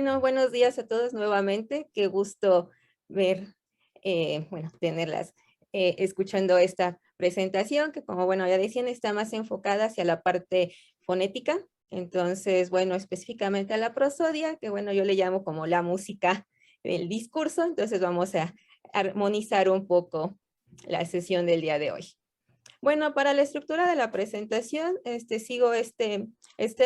Bueno, buenos días a todos nuevamente. Qué gusto ver, tenerlas escuchando esta presentación que, como bueno, ya decían, está más enfocada hacia la parte fonética. Entonces, bueno, específicamente a la prosodia, que bueno, yo le llamo como la música del discurso. Entonces vamos a armonizar un poco la sesión del día de hoy. Bueno, para la estructura de la presentación, sigo este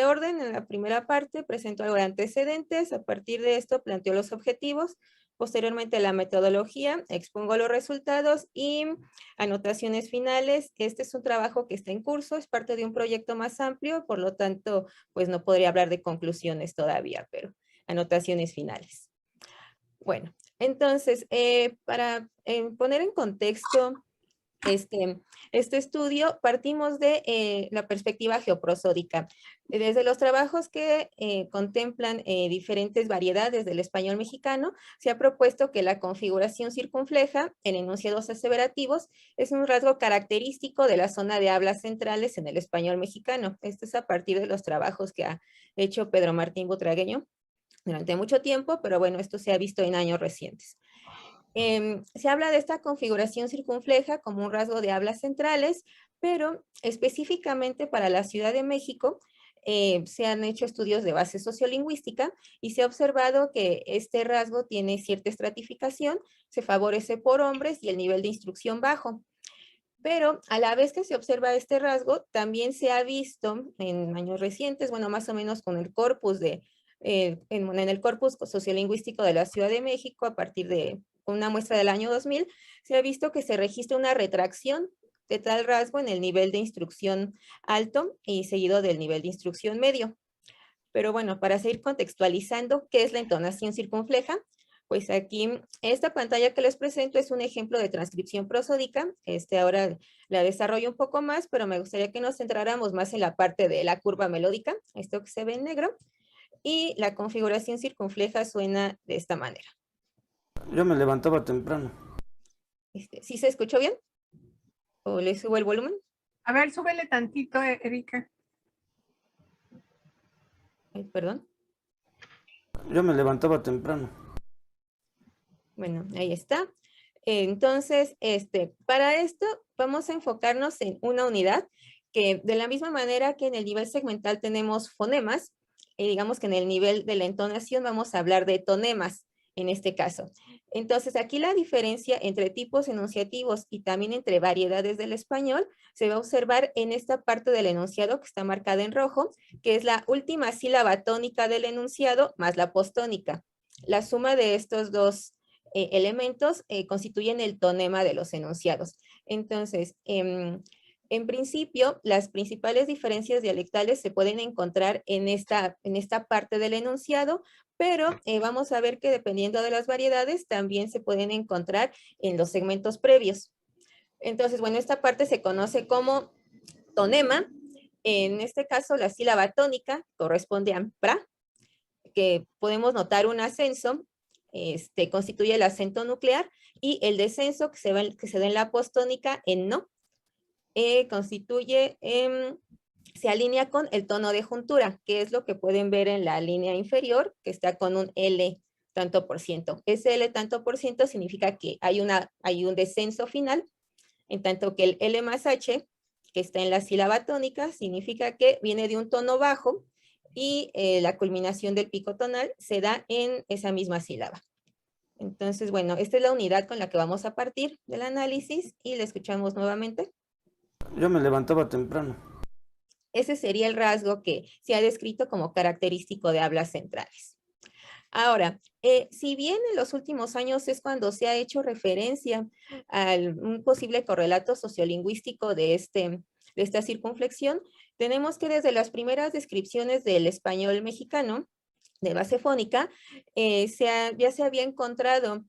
orden. En la primera parte presento algo de antecedentes, a partir de esto planteo los objetivos, posteriormente la metodología, expongo los resultados y anotaciones finales. Este es un trabajo que está en curso, es parte de un proyecto más amplio, por lo tanto, pues no podría hablar de conclusiones todavía, pero anotaciones finales. Bueno, entonces, para poner en contexto este estudio, partimos de la perspectiva geoprosódica. Desde los trabajos que contemplan diferentes variedades del español mexicano, se ha propuesto que la configuración circunfleja en enunciados aseverativos es un rasgo característico de la zona de hablas centrales en el español mexicano. Esto es a partir de los trabajos que ha hecho Pedro Martín Butragueño durante mucho tiempo, pero bueno, esto se ha visto en años recientes. Se habla de esta configuración circunfleja como un rasgo de hablas centrales, pero específicamente para la Ciudad de México se han hecho estudios de base sociolingüística y se ha observado que este rasgo tiene cierta estratificación, se favorece por hombres y el nivel de instrucción bajo. Pero a la vez que se observa este rasgo, también se ha visto en años recientes, bueno, más o menos con el corpus en el corpus sociolingüístico de la Ciudad de México, a partir de una muestra del año 2000, se ha visto que se registra una retracción de tal rasgo en el nivel de instrucción alto y seguido del nivel de instrucción medio. Pero bueno, para seguir contextualizando, ¿qué es la entonación circunfleja? Pues aquí, esta pantalla que les presento es un ejemplo de transcripción prosódica. Ahora la desarrollo un poco más, pero me gustaría que nos centráramos más en la parte de la curva melódica, esto que se ve en negro, y la configuración circunfleja suena de esta manera. Yo me levantaba temprano. ¿Sí se escuchó bien? ¿O le subo el volumen? A ver, súbele tantito, Erika. Ay, perdón. Yo me levantaba temprano. Bueno, ahí está. Entonces, para esto vamos a enfocarnos en una unidad que de la misma manera que en el nivel segmental tenemos fonemas, digamos que en el nivel de la entonación vamos a hablar de tonemas en este caso. Entonces, aquí la diferencia entre tipos enunciativos y también entre variedades del español se va a observar en esta parte del enunciado que está marcada en rojo, que es la última sílaba tónica del enunciado más la postónica. La suma de estos dos elementos constituyen el tonema de los enunciados. Entonces, en principio, las principales diferencias dialectales se pueden encontrar en esta parte del enunciado, pero vamos a ver que dependiendo de las variedades también se pueden encontrar en los segmentos previos. Entonces, bueno, esta parte se conoce como tonema. En este caso, la sílaba tónica corresponde a pra, que podemos notar un ascenso, constituye el acento nuclear, y el descenso que se da en la postónica en no, se alinea con el tono de juntura, que es lo que pueden ver en la línea inferior, que está con un L tanto por ciento. Ese L tanto por ciento significa que hay un descenso final, en tanto que el L más H, que está en la sílaba tónica, significa que viene de un tono bajo y la culminación del pico tonal se da en esa misma sílaba. Entonces, bueno, esta es la unidad con la que vamos a partir del análisis y la escuchamos nuevamente. Yo me levantaba temprano. Ese sería el rasgo que se ha descrito como característico de hablas centrales. Ahora, si bien en los últimos años es cuando se ha hecho referencia a un posible correlato sociolingüístico de esta circunflexión, tenemos que desde las primeras descripciones del español mexicano de base fónica, ya se había encontrado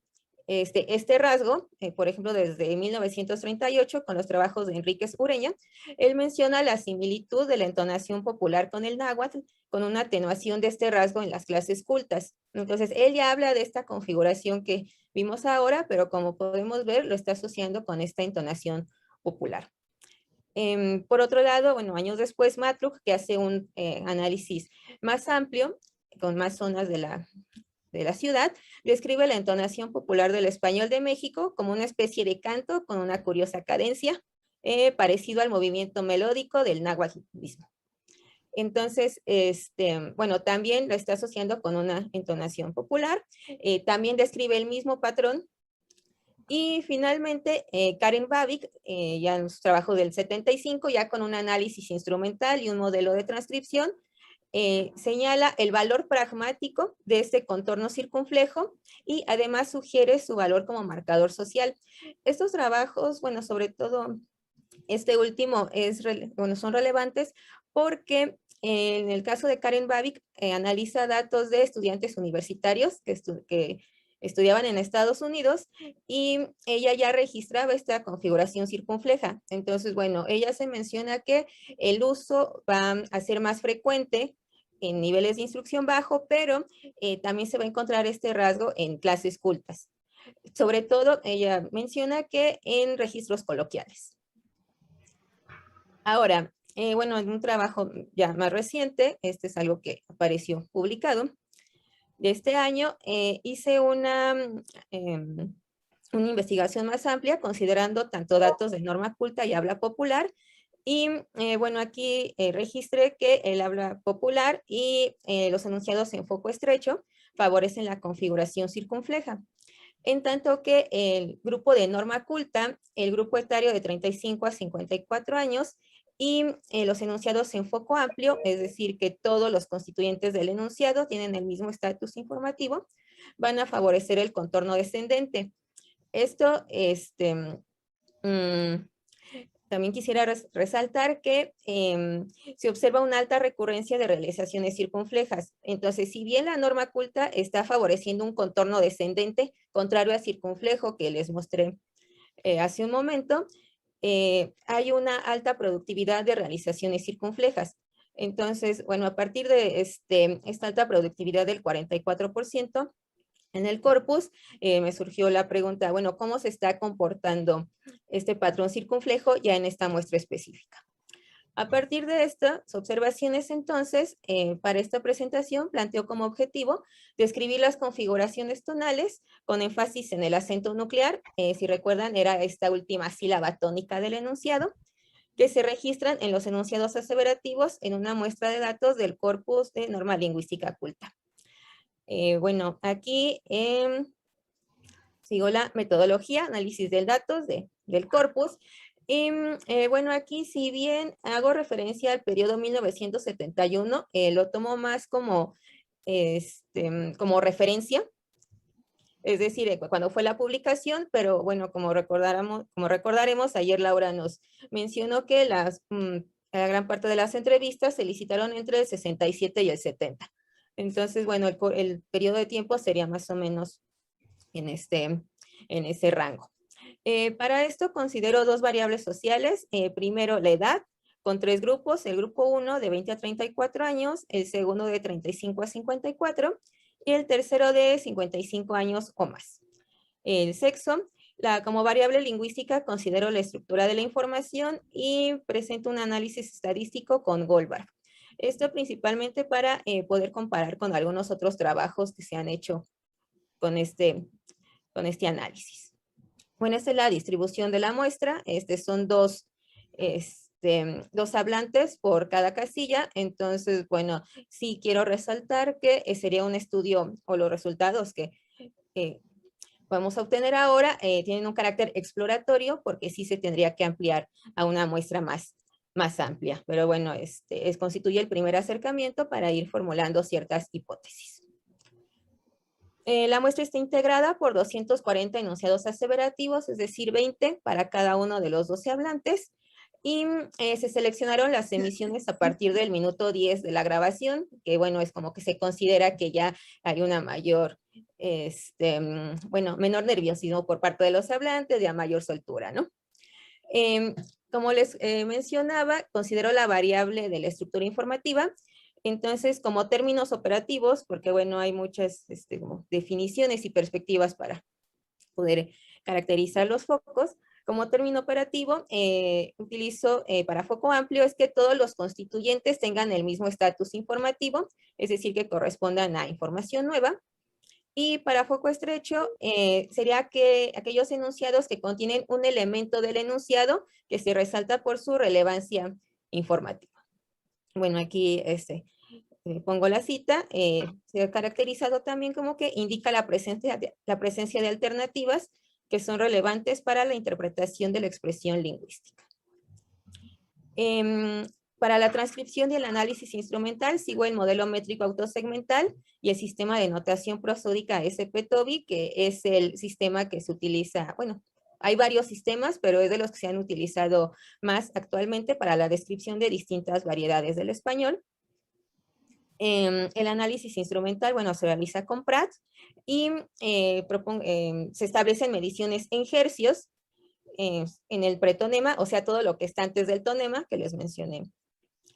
este rasgo, por ejemplo, desde 1938, con los trabajos de Enríquez Ureña. Él menciona la similitud de la entonación popular con el náhuatl, con una atenuación de este rasgo en las clases cultas. Entonces, él ya habla de esta configuración que vimos ahora, pero como podemos ver, lo está asociando con esta entonación popular. Por otro lado, bueno, años después, Matluck, que hace un análisis más amplio, con más zonas de la ciudad, describe la entonación popular del español de México como una especie de canto con una curiosa cadencia, parecido al movimiento melódico del náhuatl mismo. Entonces, bueno, también lo está asociando con una entonación popular. También describe el mismo patrón. Y finalmente, Karen Babic, ya en su trabajo del 75, ya con un análisis instrumental y un modelo de transcripción, señala el valor pragmático de este contorno circunflejo y además sugiere su valor como marcador social. Estos trabajos, bueno, sobre todo este último son relevantes porque en el caso de Karen Babic analiza datos de estudiantes universitarios que estudiaban en Estados Unidos y ella ya registraba esta configuración circunfleja. Entonces, bueno, ella se menciona que el uso va a ser más frecuente en niveles de instrucción bajo, pero también se va a encontrar este rasgo en clases cultas. Sobre todo, ella menciona que en registros coloquiales. Ahora, bueno, en un trabajo ya más reciente, este es algo que apareció publicado, de este año, hice una investigación más amplia considerando tanto datos de norma culta y habla popular. Y bueno, aquí registré que el habla popular y los enunciados en foco estrecho favorecen la configuración circunfleja. En tanto que el grupo de norma culta, el grupo etario de 35 a 54 años y los enunciados en foco amplio, es decir, que todos los constituyentes del enunciado tienen el mismo estatus informativo, van a favorecer el contorno descendente. Esto, también quisiera resaltar que se observa una alta recurrencia de realizaciones circunflejas. Entonces, si bien la norma culta está favoreciendo un contorno descendente, contrario a circunflejo que les mostré hace un momento, hay una alta productividad de realizaciones circunflejas. Entonces, bueno, a partir de esta alta productividad del 44%, en el corpus me surgió la pregunta, bueno, ¿cómo se está comportando este patrón circunflejo ya en esta muestra específica? A partir de estas observaciones, entonces, para esta presentación planteo como objetivo describir las configuraciones tonales con énfasis en el acento nuclear, si recuerdan, era esta última sílaba tónica del enunciado, que se registran en los enunciados aseverativos en una muestra de datos del corpus de norma lingüística culta. Bueno, aquí sigo la metodología, análisis del datos del corpus. Y bueno, aquí si bien hago referencia al periodo 1971, lo tomo más como, como referencia, es decir, cuando fue la publicación, pero bueno, como recordaremos, ayer Laura nos mencionó que la gran parte de las entrevistas se licitaron entre el 67 y el 70. Entonces, bueno, el periodo de tiempo sería más o menos en ese rango. Para esto considero dos variables sociales. Primero, la edad, con 3 grupos. El grupo 1 de 20 a 34 años, el segundo de 35 a 54 y el tercero de 55 años o más. El sexo, como variable lingüística considero la estructura de la información y presento un análisis estadístico con Goldberg. Esto principalmente para poder comparar con algunos otros trabajos que se han hecho con este análisis. Bueno, esta es la distribución de la muestra. Son dos hablantes por cada casilla. Entonces, bueno, sí quiero resaltar que sería un estudio o los resultados que vamos a obtener ahora tienen un carácter exploratorio porque sí se tendría que ampliar a una muestra más amplia. Pero bueno, constituye el primer acercamiento para ir formulando ciertas hipótesis. La muestra está integrada por 240 enunciados aseverativos, es decir, 20 para cada uno de los 12 hablantes, y se seleccionaron las emisiones a partir del minuto 10 de la grabación, que bueno, es como que se considera que ya hay una mayor, bueno, menor nerviosismo por parte de los hablantes, ya mayor soltura, ¿no? Como les mencionaba, considero la variable de la estructura informativa. Entonces, como términos operativos, porque bueno, hay muchas como definiciones y perspectivas para poder caracterizar los focos, como término operativo, utilizo para foco amplio es que todos los constituyentes tengan el mismo estatus informativo, es decir, que correspondan a información nueva. Y para foco estrecho sería que aquellos enunciados que contienen un elemento del enunciado que se resalta por su relevancia informativa. Bueno, aquí pongo la cita, se ha caracterizado también como que indica la presencia de alternativas que son relevantes para la interpretación de la expresión lingüística. Para la transcripción y el análisis instrumental sigo el modelo métrico autosegmental y el sistema de notación prosódica SP-TOBI, que es el sistema que se utiliza, bueno, hay varios sistemas, pero es de los que se han utilizado más actualmente para la descripción de distintas variedades del español. El análisis instrumental, bueno, se realiza con Pratt y se establecen mediciones en hercios en el pretonema, o sea, todo lo que está antes del tonema que les mencioné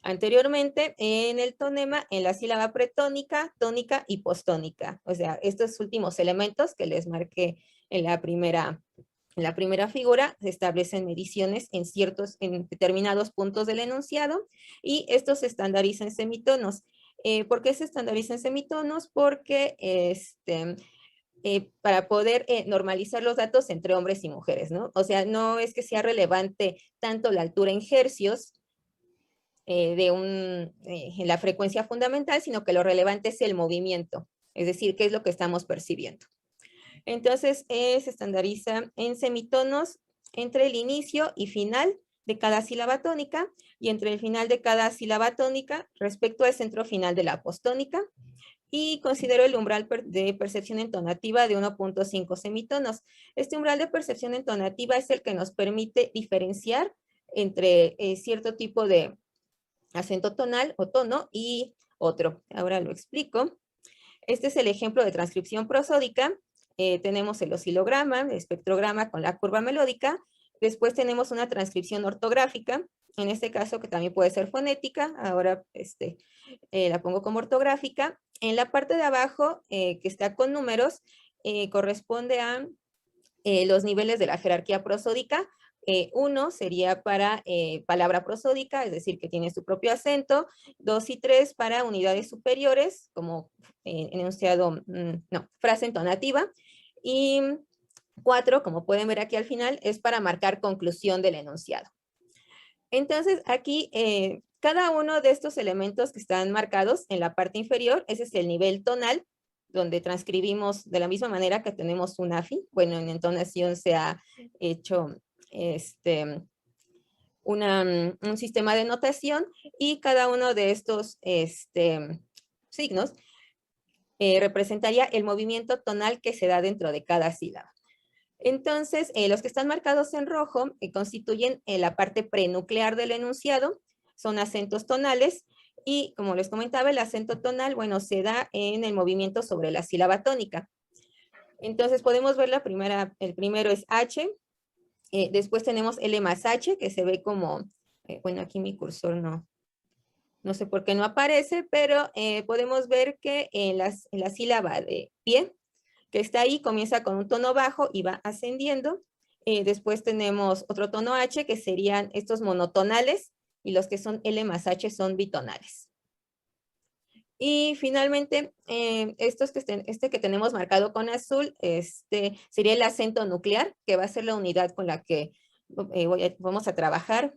anteriormente, en el tonema, en la sílaba pretónica, tónica y postónica. O sea, estos últimos elementos que les marqué en la primera figura, se establecen mediciones en determinados puntos del enunciado y estos se estandarizan en semitonos. ¿Por qué se estandarizan en semitonos? Porque para poder normalizar los datos entre hombres y mujeres, ¿no? O sea, no es que sea relevante tanto la altura en hercios en la frecuencia fundamental, sino que lo relevante es el movimiento, es decir, qué es lo que estamos percibiendo. Entonces, se estandariza en semitonos entre el inicio y final de cada sílaba tónica y entre el final de cada sílaba tónica respecto al centro final de la apostónica, y considero el umbral de percepción entonativa de 1.5 semitonos. Este umbral de percepción entonativa es el que nos permite diferenciar entre cierto tipo de acento tonal o tono y otro. Ahora lo explico. Este es el ejemplo de transcripción prosódica. Tenemos el oscilograma, el espectrograma con la curva melódica. Después tenemos una transcripción ortográfica, en este caso que también puede ser fonética. Ahora la pongo como ortográfica. En la parte de abajo, que está con números, corresponde a los niveles de la jerarquía prosódica. 1 sería para palabra prosódica, es decir, que tiene su propio acento. 2 y 3 para unidades superiores, como enunciado, frase entonativa. Y 4, como pueden ver aquí al final, es para marcar conclusión del enunciado. Entonces, aquí, cada uno de estos elementos que están marcados en la parte inferior, ese es el nivel tonal, donde transcribimos de la misma manera que tenemos un AFI. Bueno, en entonación se ha hecho un sistema de notación y cada uno de estos signos representaría el movimiento tonal que se da dentro de cada sílaba. Entonces, los que están marcados en rojo constituyen la parte prenuclear del enunciado, son acentos tonales y, como les comentaba, el acento tonal, bueno, se da en el movimiento sobre la sílaba tónica. Entonces, podemos ver el primero es H, después tenemos L más H, que se ve como, bueno, aquí mi cursor no sé por qué no aparece, pero podemos ver que en la sílaba de pie, que está ahí, comienza con un tono bajo y va ascendiendo. Después tenemos otro tono H, que serían estos monotonales, y los que son L más H son bitonales. Y finalmente, este que tenemos marcado con azul, sería el acento nuclear, que va a ser la unidad con la que vamos a trabajar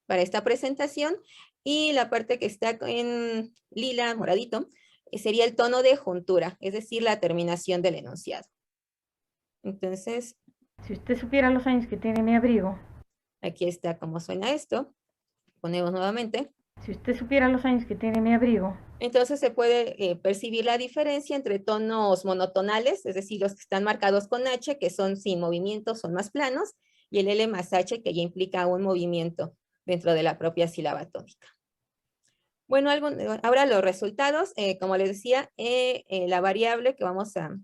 para esta presentación. Y la parte que está en lila, moradito, sería el tono de juntura, es decir, la terminación del enunciado. Entonces, si usted supiera los años que tiene mi abrigo. Aquí está cómo suena esto. Ponemos nuevamente. Si usted supiera los años que tiene mi abrigo. Entonces se puede percibir la diferencia entre tonos monotonales, es decir, los que están marcados con H, que son sin movimiento, son más planos, y el L más H, que ya implica un movimiento dentro de la propia sílaba tónica. Bueno, ahora los resultados, como les decía, la variable que vamos a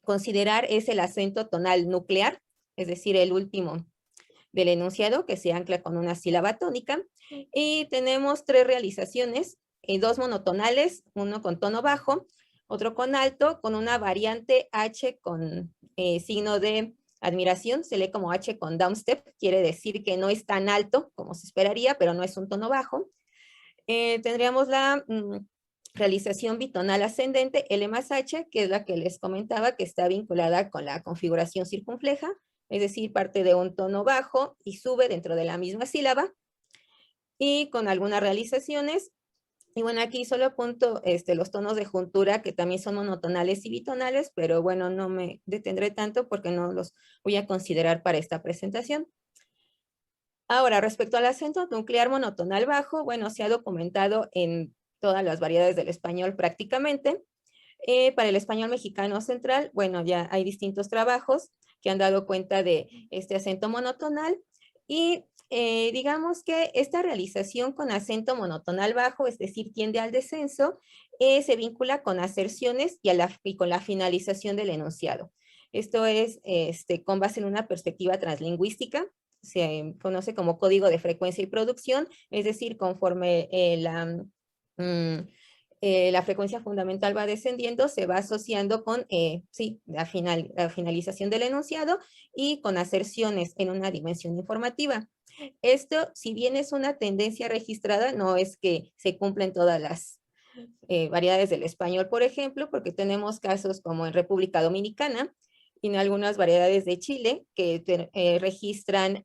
considerar es el acento tonal nuclear, es decir, el último del enunciado que se ancla con una sílaba tónica. Y tenemos 3 realizaciones, 2 monotonales, uno con tono bajo, otro con alto, con una variante H con signo de admiración, se lee como H con downstep, quiere decir que no es tan alto como se esperaría, pero no es un tono bajo. Tendríamos la realización bitonal ascendente L más H, que es la que les comentaba que está vinculada con la configuración circunfleja, es decir, parte de un tono bajo y sube dentro de la misma sílaba, y con algunas realizaciones. Y bueno, aquí solo apunto los tonos de juntura que también son monotonales y bitonales, pero bueno, no me detendré tanto porque no los voy a considerar para esta presentación. Ahora, respecto al acento nuclear monotonal bajo, bueno, se ha documentado en todas las variedades del español prácticamente. Para el español mexicano central, bueno, ya hay distintos trabajos que han dado cuenta de este acento monotonal y digamos que esta realización con acento monotonal bajo, es decir, tiende al descenso, se vincula con aserciones y con la finalización del enunciado. Esto es con base en una perspectiva translingüística, se conoce como código de frecuencia y producción, es decir, conforme la frecuencia fundamental va descendiendo, se va asociando con la finalización del enunciado y con aserciones en una dimensión informativa. Esto, si bien es una tendencia registrada, no es que se cumplen todas las variedades del español, por ejemplo, porque tenemos casos como en República Dominicana y en algunas variedades de Chile que registran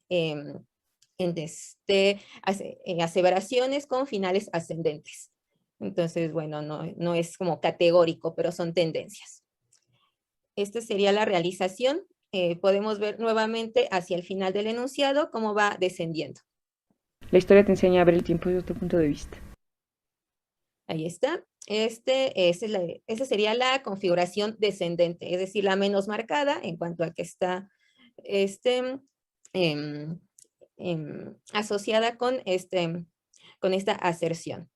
aseveraciones con finales ascendentes. Entonces, bueno, no es como categórico, pero son tendencias. Esta sería la realización. Podemos ver nuevamente hacia el final del enunciado cómo va descendiendo. La historia te enseña a ver el tiempo desde otro punto de vista. Ahí está. Esa sería la configuración descendente, es decir, la menos marcada en cuanto a que está asociada con esta aserción.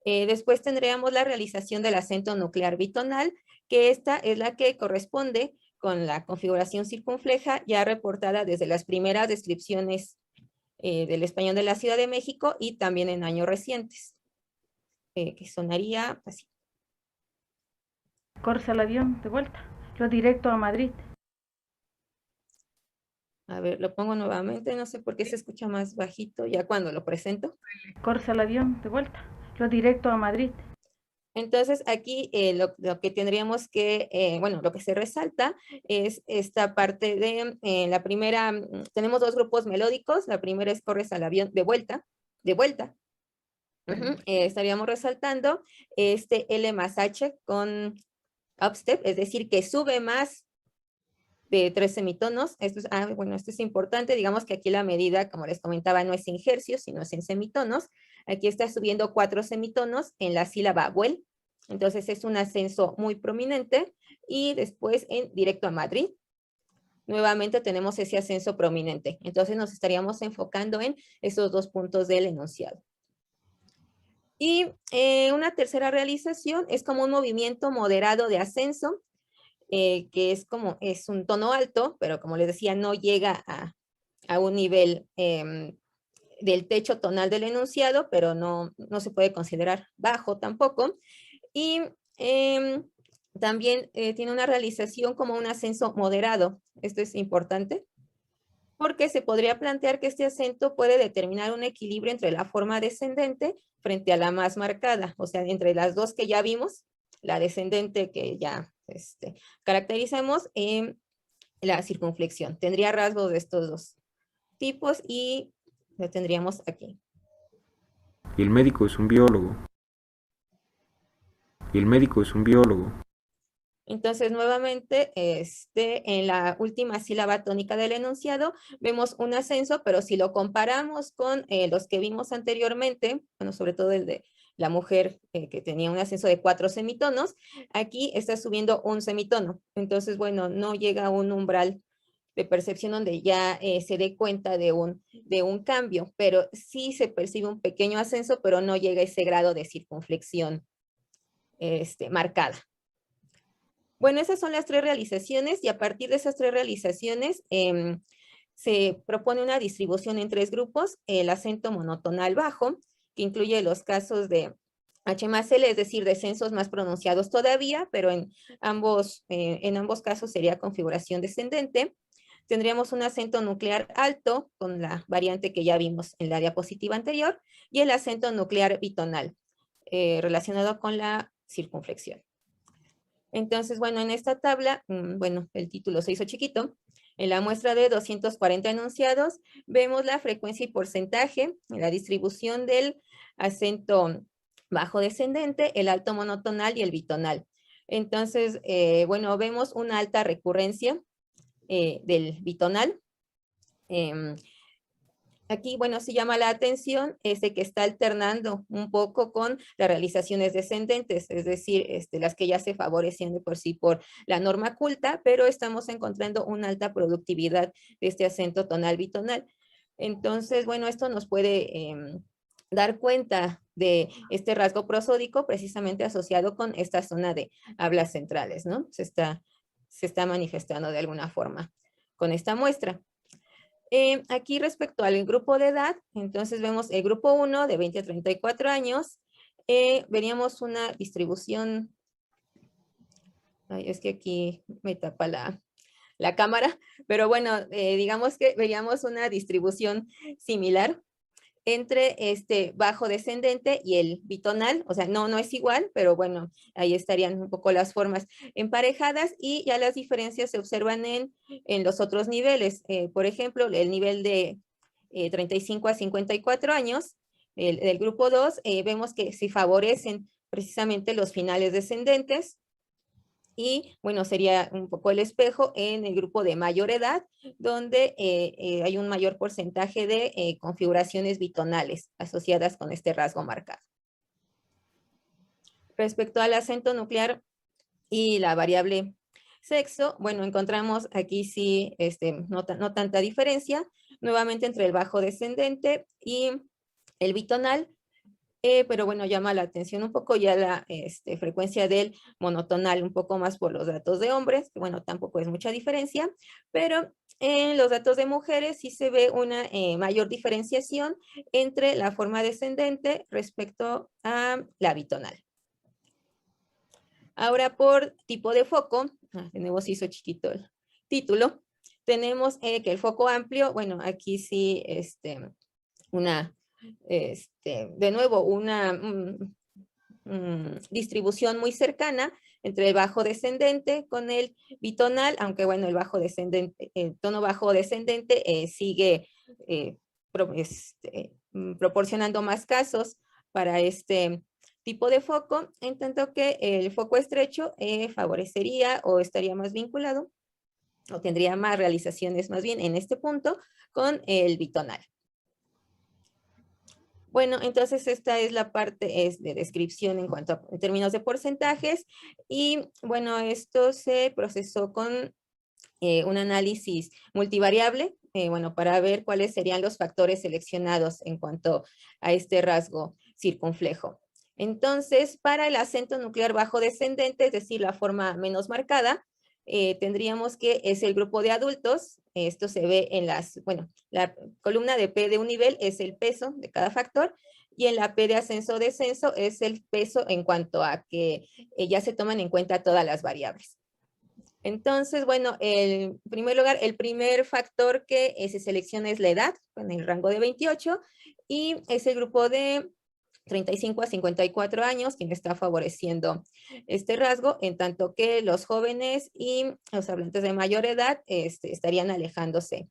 Después tendríamos la realización del acento nuclear bitonal, que esta es la que corresponde con la configuración circunfleja ya reportada desde las primeras descripciones del español de la Ciudad de México y también en años recientes, que sonaría así. Corsa el avión de vuelta, lo directo a Madrid. A ver, lo pongo nuevamente, no sé por qué se escucha más bajito ya cuando lo presento. Corsa el avión de vuelta, lo directo a Madrid. Entonces aquí lo que tendríamos que, bueno, lo que se resalta es esta parte de la primera, tenemos dos grupos melódicos, la primera es corres al avión de vuelta. Estaríamos resaltando este L más H con upstep, es decir, que sube más de 3 semitonos. Esto es importante, digamos que aquí la medida, como les comentaba, no es en hercios, sino es en semitonos. Aquí está subiendo 4 semitonos en la sílaba vuel, entonces es un ascenso muy prominente, y después en directo a Madrid, nuevamente tenemos ese ascenso prominente, entonces nos estaríamos enfocando en esos dos puntos del enunciado. Y una tercera realización es como un movimiento moderado de ascenso, que es un tono alto, pero como les decía, no llega a un nivel del techo tonal del enunciado, pero no se puede considerar bajo tampoco. Y también tiene una realización como un ascenso moderado. Esto es importante, porque se podría plantear que este acento puede determinar un equilibrio entre la forma descendente frente a la más marcada, o sea, entre las dos que ya vimos, la descendente que ya caracterizamos, la circunflexión. Tendría rasgos de estos dos tipos y lo tendríamos aquí. Y el médico es un biólogo. Y el médico es un biólogo. Entonces, nuevamente, en la última sílaba tónica del enunciado, vemos un ascenso, pero si lo comparamos con los que vimos anteriormente, bueno, sobre todo el de la mujer que tenía un ascenso de 4 semitonos, aquí está subiendo un semitono. Entonces, bueno, no llega a un umbral de percepción donde ya se dé cuenta de un cambio, pero sí se percibe un pequeño ascenso, pero no llega a ese grado de circunflexión marcada. Bueno, esas son las 3 realizaciones, y a partir de esas 3 realizaciones se propone una distribución en 3 grupos: el acento monotonal bajo, que incluye los casos de H más L, es decir, descensos más pronunciados todavía, pero en ambos casos sería configuración descendente. Tendríamos un acento nuclear alto, con la variante que ya vimos en la diapositiva anterior, y el acento nuclear bitonal. relacionado con la circunflexión. Entonces, bueno, en esta tabla, bueno, el título se hizo chiquito. En la muestra de 240 enunciados, vemos la frecuencia y porcentaje, la distribución del acento bajo descendente, el alto monotonal y el bitonal. Entonces, bueno, vemos una alta recurrencia del bitonal. Aquí, bueno, sí llama la atención que está alternando un poco con las realizaciones descendentes, es decir, las que ya se favorecían de por sí por la norma culta, pero estamos encontrando una alta productividad de este acento tonal bitonal. Entonces, bueno, esto nos puede dar cuenta de este rasgo prosódico precisamente asociado con esta zona de hablas centrales, ¿no? Se está manifestando de alguna forma con esta muestra. Aquí respecto al grupo de edad, entonces vemos el grupo 1 de 20 a 34 años, veríamos una distribución, ay, es que aquí me tapa la cámara, pero bueno, digamos que veríamos una distribución similar entre este bajo descendente y el bitonal, o sea, no es igual, pero bueno, ahí estarían un poco las formas emparejadas y ya las diferencias se observan en los otros niveles. Por ejemplo, el nivel de 35 a 54 años, del grupo 2, vemos que se favorecen precisamente los finales descendentes. Y bueno, sería un poco el espejo en el grupo de mayor edad, donde hay un mayor porcentaje de configuraciones bitonales asociadas con este rasgo marcado. Respecto al acento nuclear y la variable sexo, bueno, encontramos aquí sí no tanta diferencia, nuevamente entre el bajo descendente y el bitonal. Pero bueno, llama la atención un poco ya la frecuencia del monotonal, un poco más por los datos de hombres, que bueno, tampoco es mucha diferencia, pero en los datos de mujeres sí se ve una mayor diferenciación entre la forma descendente respecto a la bitonal. Ahora por tipo de foco, de nuevo se hizo chiquito el título, tenemos que el foco amplio, bueno, aquí sí de nuevo, una distribución muy cercana entre el bajo descendente con el bitonal, aunque bueno, el tono bajo descendente sigue proporcionando más casos para este tipo de foco, en tanto que el foco estrecho favorecería o estaría más vinculado, o tendría más realizaciones más bien en este punto, con el bitonal. Bueno, entonces esta es la parte de descripción en términos de porcentajes y bueno, esto se procesó con un análisis multivariable, bueno, para ver cuáles serían los factores seleccionados en cuanto a este rasgo circunflejo. Entonces, para el acento nuclear bajo descendente, es decir, la forma menos marcada, tendríamos que es el grupo de adultos. Esto se ve en la columna de P de un nivel es el peso de cada factor y en la P de ascenso-descenso es el peso en cuanto a que ya se toman en cuenta todas las variables. Entonces, bueno, en primer lugar, el primer factor que se selecciona es la edad, con el rango de 28, y es el grupo de 35 a 54 años, quien está favoreciendo este rasgo, en tanto que los jóvenes y los hablantes de mayor edad estarían alejándose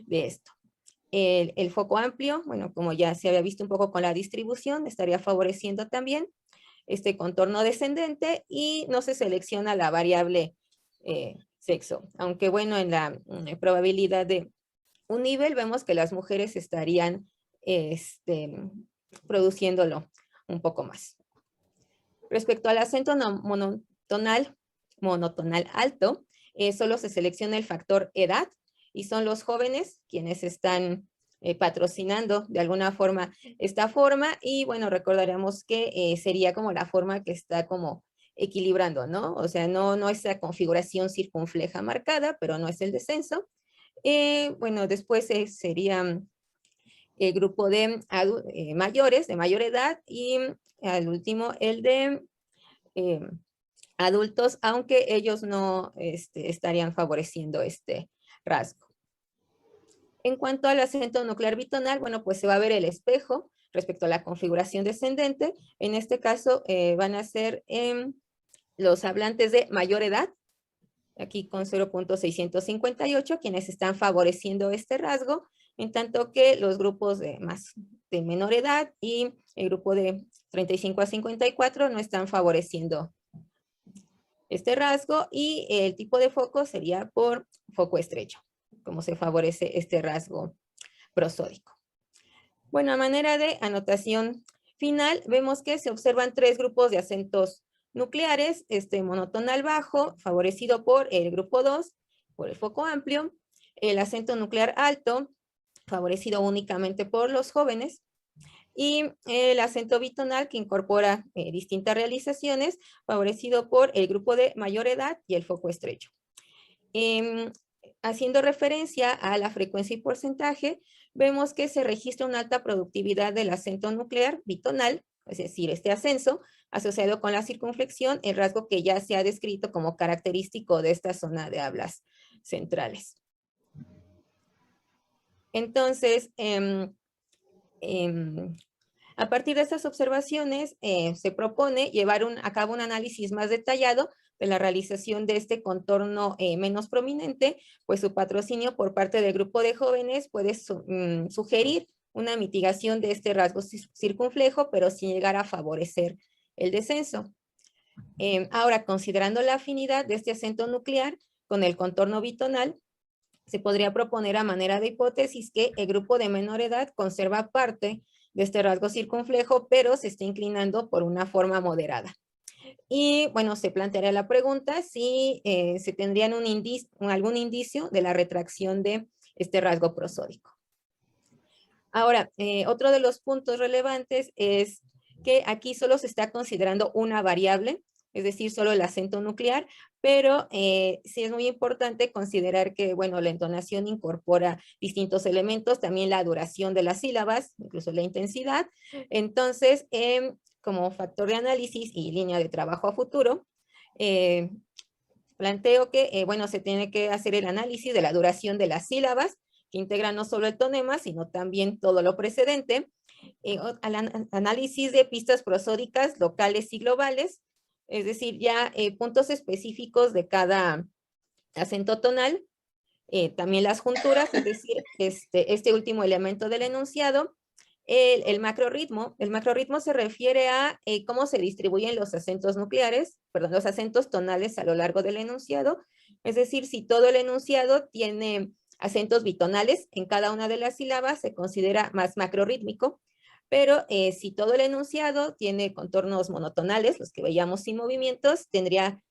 de esto. El foco amplio, bueno, como ya se había visto un poco con la distribución, estaría favoreciendo también este contorno descendente y no se selecciona la variable sexo. Aunque bueno, en la probabilidad de un nivel vemos que las mujeres estarían produciéndolo un poco más. Respecto al acento monotonal alto, solo se selecciona el factor edad y son los jóvenes quienes están patrocinando de alguna forma esta forma y bueno, recordaremos que sería como la forma que está como equilibrando, ¿no? O sea, no es la configuración circunfleja marcada, pero no es el descenso. Bueno, después sería el grupo de mayores, de mayor edad, y al último el de adultos, aunque ellos no estarían favoreciendo este rasgo. En cuanto al acento nuclear bitonal, bueno, pues se va a ver el espejo respecto a la configuración descendente. En este caso van a ser los hablantes de mayor edad, aquí con 0.658, quienes están favoreciendo este rasgo, en tanto que los grupos de menor edad y el grupo de 35 a 54 no están favoreciendo este rasgo, y el tipo de foco sería por foco estrecho, como se favorece este rasgo prosódico. Bueno, a manera de anotación final, vemos que se observan 3 grupos de acentos nucleares, monotonal bajo, favorecido por el grupo 2, por el foco amplio, el acento nuclear alto, favorecido únicamente por los jóvenes, y el acento bitonal, que incorpora distintas realizaciones, favorecido por el grupo de mayor edad y el foco estrecho. Haciendo referencia a la frecuencia y porcentaje, vemos que se registra una alta productividad del acento nuclear bitonal, es decir, este ascenso, asociado con la circunflexión, el rasgo que ya se ha descrito como característico de esta zona de hablas centrales. Entonces, a partir de estas observaciones, se propone llevar a cabo un análisis más detallado de la realización de este contorno menos prominente, pues su patrocinio por parte del grupo de jóvenes puede sugerir una mitigación de este rasgo circunflejo, pero sin llegar a favorecer el descenso. Ahora, considerando la afinidad de este acento nuclear con el contorno bitonal, se podría proponer a manera de hipótesis que el grupo de menor edad conserva parte de este rasgo circunflejo, pero se está inclinando por una forma moderada. Y bueno, se plantearía la pregunta si se tendrían algún indicio de la retracción de este rasgo prosódico. Ahora, otro de los puntos relevantes es que aquí solo se está considerando una variable, es decir, solo el acento nuclear, pero sí es muy importante considerar que, bueno, la entonación incorpora distintos elementos, también la duración de las sílabas, incluso la intensidad. Entonces, como factor de análisis y línea de trabajo a futuro, planteo que, bueno, se tiene que hacer el análisis de la duración de las sílabas, que integran no solo el tonema, sino también todo lo precedente, al análisis de pistas prosódicas locales y globales, es decir, ya puntos específicos de cada acento tonal, también las junturas, es decir, este último elemento del enunciado, el macrorritmo. El macrorritmo se refiere a cómo se distribuyen los acentos nucleares, perdón, los acentos tonales a lo largo del enunciado, es decir, si todo el enunciado tiene acentos bitonales en cada una de las sílabas, se considera más macrorrítmico, pero si todo el enunciado tiene contornos monotonales, los que veíamos sin movimientos, tendría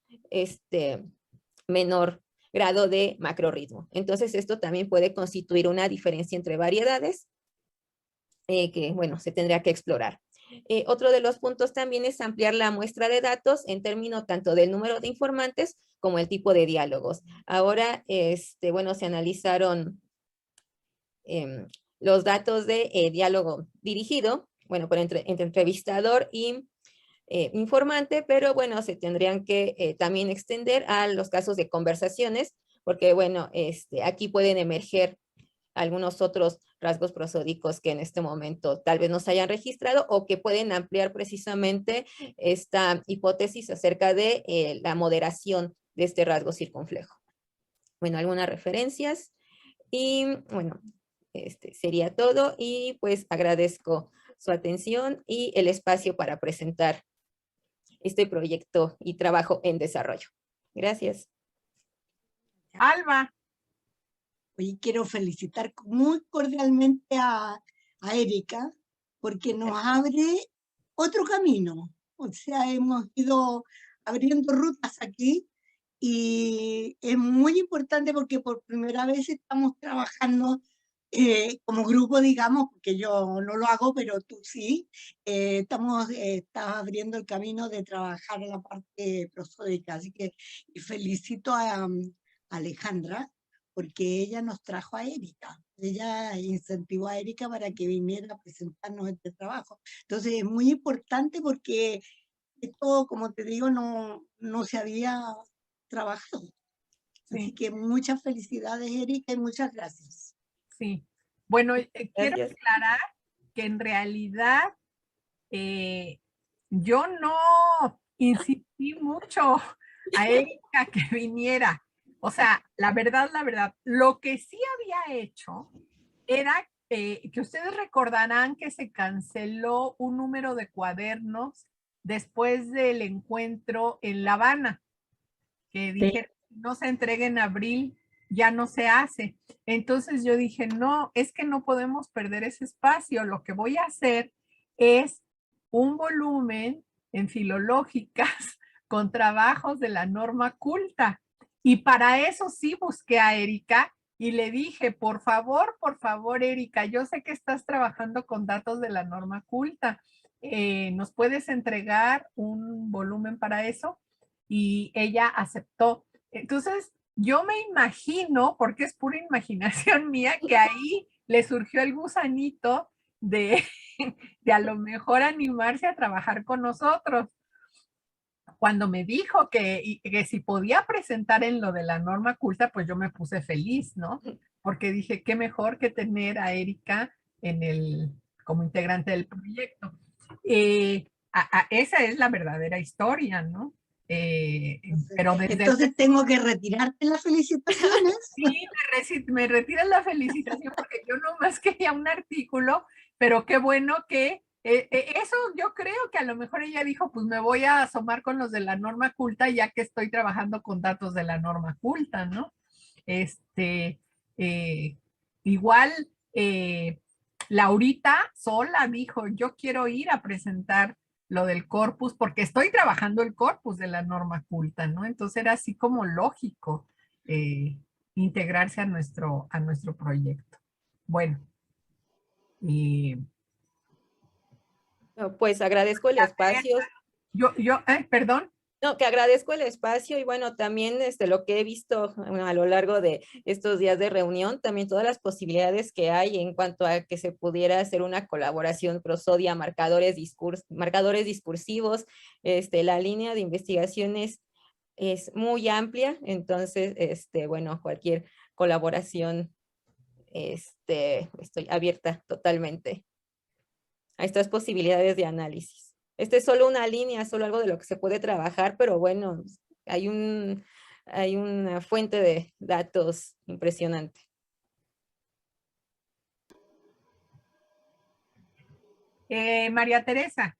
menor grado de macrorritmo. Entonces, esto también puede constituir una diferencia entre variedades que, bueno, se tendría que explorar. Otro de los puntos también es ampliar la muestra de datos en términos tanto del número de informantes como el tipo de diálogos. Ahora, bueno, se analizaron los datos de diálogo dirigido, bueno, entre entrevistador y informante, pero bueno, se tendrían que también extender a los casos de conversaciones, porque bueno, aquí pueden emerger algunos otros rasgos prosódicos que en este momento tal vez no se hayan registrado o que pueden ampliar precisamente esta hipótesis acerca de la moderación de este rasgo circunflejo. Bueno, algunas referencias y bueno, sería todo y pues agradezco su atención y el espacio para presentar este proyecto y trabajo en desarrollo. Gracias. Alba. Hoy quiero felicitar muy cordialmente a Erika porque nos abre otro camino. O sea, hemos ido abriendo rutas aquí y es muy importante porque por primera vez estamos trabajando como grupo, digamos, porque yo no lo hago, pero tú sí. Estás abriendo el camino de trabajar en la parte prosódica. Así que felicito a Alejandra, porque ella nos trajo a Erika. Ella incentivó a Erika para que viniera a presentarnos este trabajo. Entonces es muy importante porque esto, como te digo, no se había trabajado. Sí. Así que muchas felicidades, Erika, y muchas gracias. Sí. Bueno, quiero Gracias. aclarar que en realidad yo no insistí mucho a Erika que viniera. O sea, la verdad, lo que sí había hecho era que ustedes recordarán que se canceló un número de cuadernos después del encuentro en La Habana, que dije, no se entregue en abril, ya no se hace. Entonces yo dije, no, es que no podemos perder ese espacio. Lo que voy a hacer es un volumen en filológicas con trabajos de la norma culta. Y para eso sí busqué a Erika y le dije, por favor, Erika, yo sé que estás trabajando con datos de la norma culta. ¿Nos puedes entregar un volumen para eso? Y ella aceptó. Entonces, yo me imagino, porque es pura imaginación mía, que ahí le surgió el gusanito de a lo mejor animarse a trabajar con nosotros. Cuando me dijo que si podía presentar en lo de la norma culta, pues yo me puse feliz, ¿no? Porque dije, qué mejor que tener a Erika como integrante del proyecto. Esa es la verdadera historia, ¿no? Pero desde entonces tengo que retirarte las felicitaciones. Sí, me retiran la felicitación porque yo nomás quería un artículo, pero qué bueno que eso yo creo que a lo mejor ella dijo, pues me voy a asomar con los de la norma culta ya que estoy trabajando con datos de la norma culta, ¿no? Igual Laurita sola dijo, yo quiero ir a presentar lo del corpus porque estoy trabajando el corpus de la norma culta, ¿no? Entonces era así como lógico integrarse a nuestro proyecto. Bueno, y pues agradezco el espacio. Perdón. No, que agradezco el espacio y bueno, también lo que he visto a lo largo de estos días de reunión, también todas las posibilidades que hay en cuanto a que se pudiera hacer una colaboración prosodia, marcadores discursivos, la línea de investigaciones es muy amplia, entonces, bueno, cualquier colaboración, estoy abierta totalmente a estas posibilidades de análisis. Es solo una línea, solo algo de lo que se puede trabajar, pero bueno, hay una fuente de datos impresionante. María Teresa.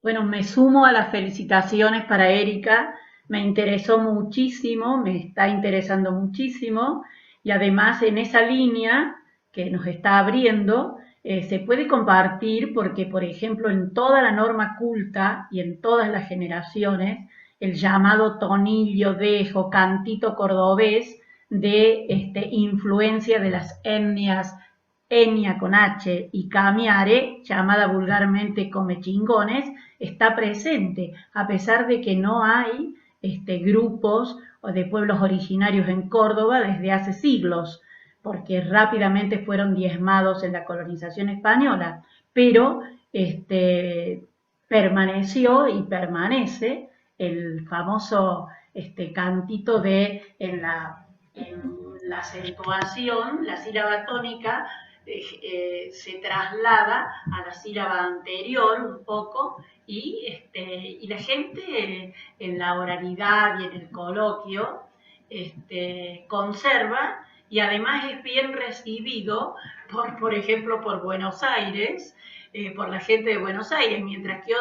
Bueno, me sumo a las felicitaciones para Erika. Me interesó muchísimo, me está interesando muchísimo y además en esa línea que nos está abriendo, se puede compartir porque, por ejemplo, en toda la norma culta y en todas las generaciones, el llamado tonillo, dejo, cantito cordobés de influencia de las etnias, etnia con H y camiare, llamada vulgarmente come chingones, está presente, a pesar de que no hay grupos de pueblos originarios en Córdoba desde hace siglos, porque rápidamente fueron diezmados en la colonización española, pero permaneció y permanece el famoso cantito de en la acentuación, la sílaba tónica se traslada a la sílaba anterior un poco y la gente en la oralidad y en el coloquio conserva y además es bien recibido por ejemplo, por Buenos Aires, por la gente de Buenos Aires, mientras que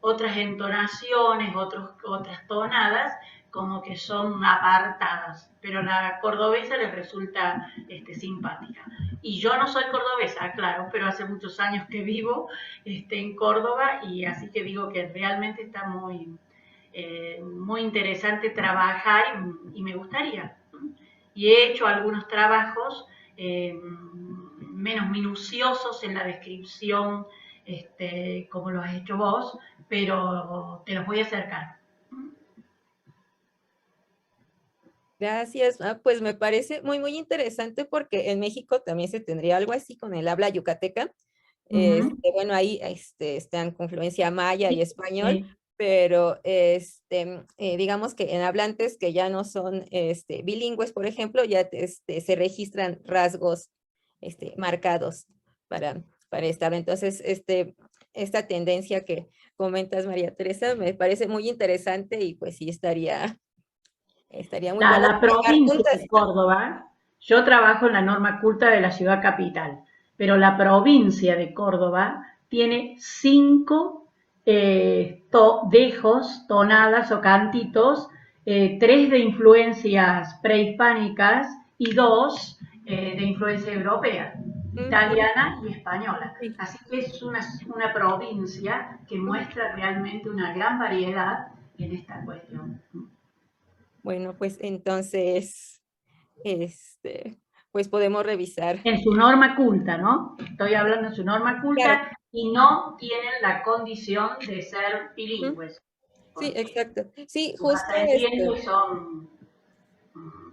otras entonaciones, otras tonadas, como que son apartadas, pero la cordobesa les resulta simpática. Y yo no soy cordobesa, claro, pero hace muchos años que vivo en Córdoba y así que digo que realmente está muy interesante trabajar y me gustaría. Y he hecho algunos trabajos menos minuciosos en la descripción, como lo has hecho vos, pero te los voy a acercar. Gracias, pues me parece muy, muy interesante porque en México también se tendría algo así con el habla yucateca. Bueno, ahí están confluencia maya y español, pero digamos que en hablantes que ya no son bilingües, por ejemplo, ya se registran rasgos marcados para para estar. Entonces, esta tendencia que comentas, María Teresa, me parece muy interesante y pues sí estaría muy bueno La trabajar provincia juntas. de Córdoba, yo trabajo en la norma culta de la ciudad capital, pero la provincia de Córdoba tiene 5 dejos, tonadas o cantitos, 3 de influencias prehispánicas y 2 de influencia europea, italiana y española. Sí. Así que es una provincia que muestra realmente una gran variedad en esta cuestión. Bueno, pues entonces, pues podemos revisar. En su norma culta, ¿no? Estoy hablando de su norma culta, Claro. y no tienen la condición de ser bilingües. Sí, exacto. Sí, Sus justo ascendientes son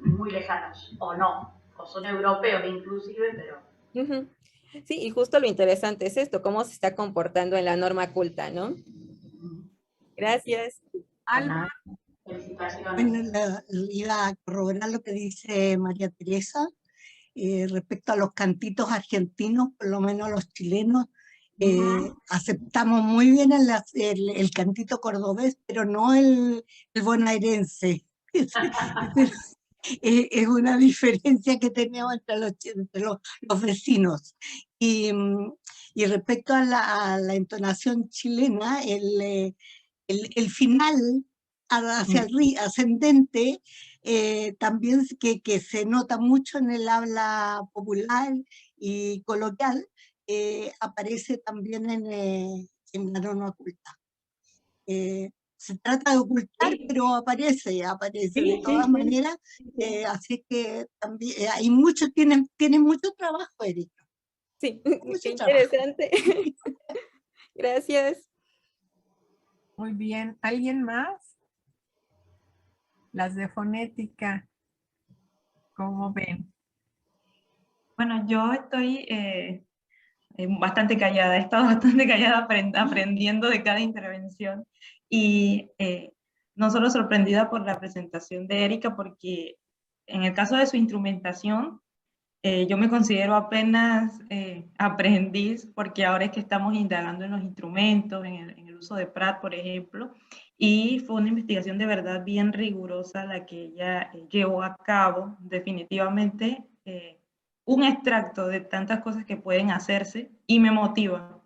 muy lejanos, o no, o son europeos inclusive, pero... Ujú. Sí, y justo lo interesante es esto, cómo se está comportando en la norma culta, ¿no? Gracias. Alma, Felicitaciones. Bueno, iba a corroborar lo que dice María Teresa respecto a los cantitos argentinos, por lo menos los chilenos. Aceptamos muy bien el cantito cordobés, pero no el bonaerense. Es una diferencia que tenemos entre los vecinos. Y respecto a la entonación chilena, el final hacia el ascendente también que se nota mucho en el habla popular y coloquial, aparece también en la norma culta. Se trata de ocultar, pero aparece de todas maneras, así que también hay mucho, tienen mucho trabajo, Erika. Sí, Mucho qué trabajo. interesante. Gracias. muy bien. ¿Alguien más? Las de fonética, ¿cómo ven? Bueno, yo estoy bastante callada, he estado bastante callada aprendiendo de cada intervención y no solo sorprendida por la presentación de Erika, porque en el caso de su instrumentación, yo me considero apenas aprendiz, porque ahora es que estamos indagando en los instrumentos, en el uso de Pratt, por ejemplo, y fue una investigación de verdad bien rigurosa la que ella llevó a cabo, definitivamente un extracto de tantas cosas que pueden hacerse, y me motiva.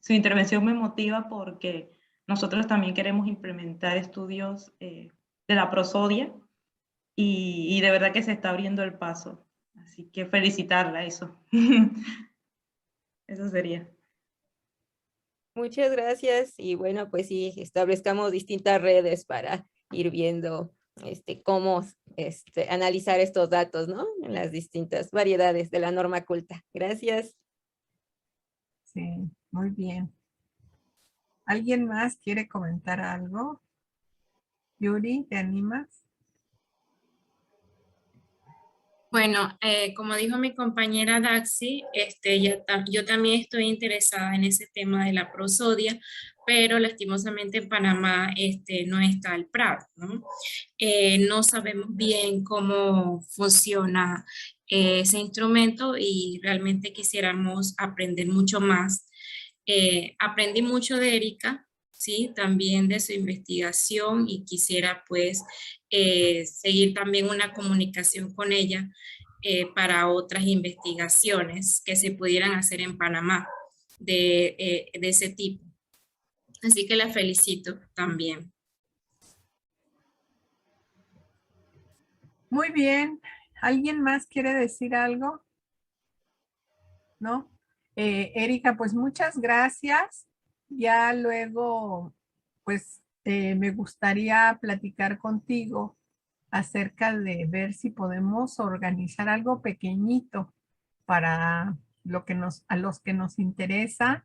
Su intervención me motiva porque nosotros también queremos implementar estudios de la prosodia, y de verdad que se está abriendo el paso. Así que felicitarla, eso. Eso sería. Muchas gracias y bueno, pues sí, establezcamos distintas redes para ir viendo cómo analizar estos datos, ¿no? En las distintas variedades de la norma culta. Gracias. Sí, muy bien. ¿Alguien más quiere comentar algo? Yuri, ¿te animas? Bueno, como dijo mi compañera Daxi, yo también estoy interesada en ese tema de la prosodia, pero lastimosamente en Panamá no está el PRAD, ¿no? No sabemos bien cómo funciona ese instrumento y realmente quisiéramos aprender mucho más. Aprendí mucho de Erika, ¿sí? También de su investigación y quisiera pues seguir también una comunicación con ella para otras investigaciones que se pudieran hacer en Panamá de ese tipo. Así que la felicito también. Muy bien. ¿Alguien más quiere decir algo? ¿No? Erika, pues muchas gracias. Ya luego, pues me gustaría platicar contigo acerca de ver si podemos organizar algo pequeñito para a los que nos interesa,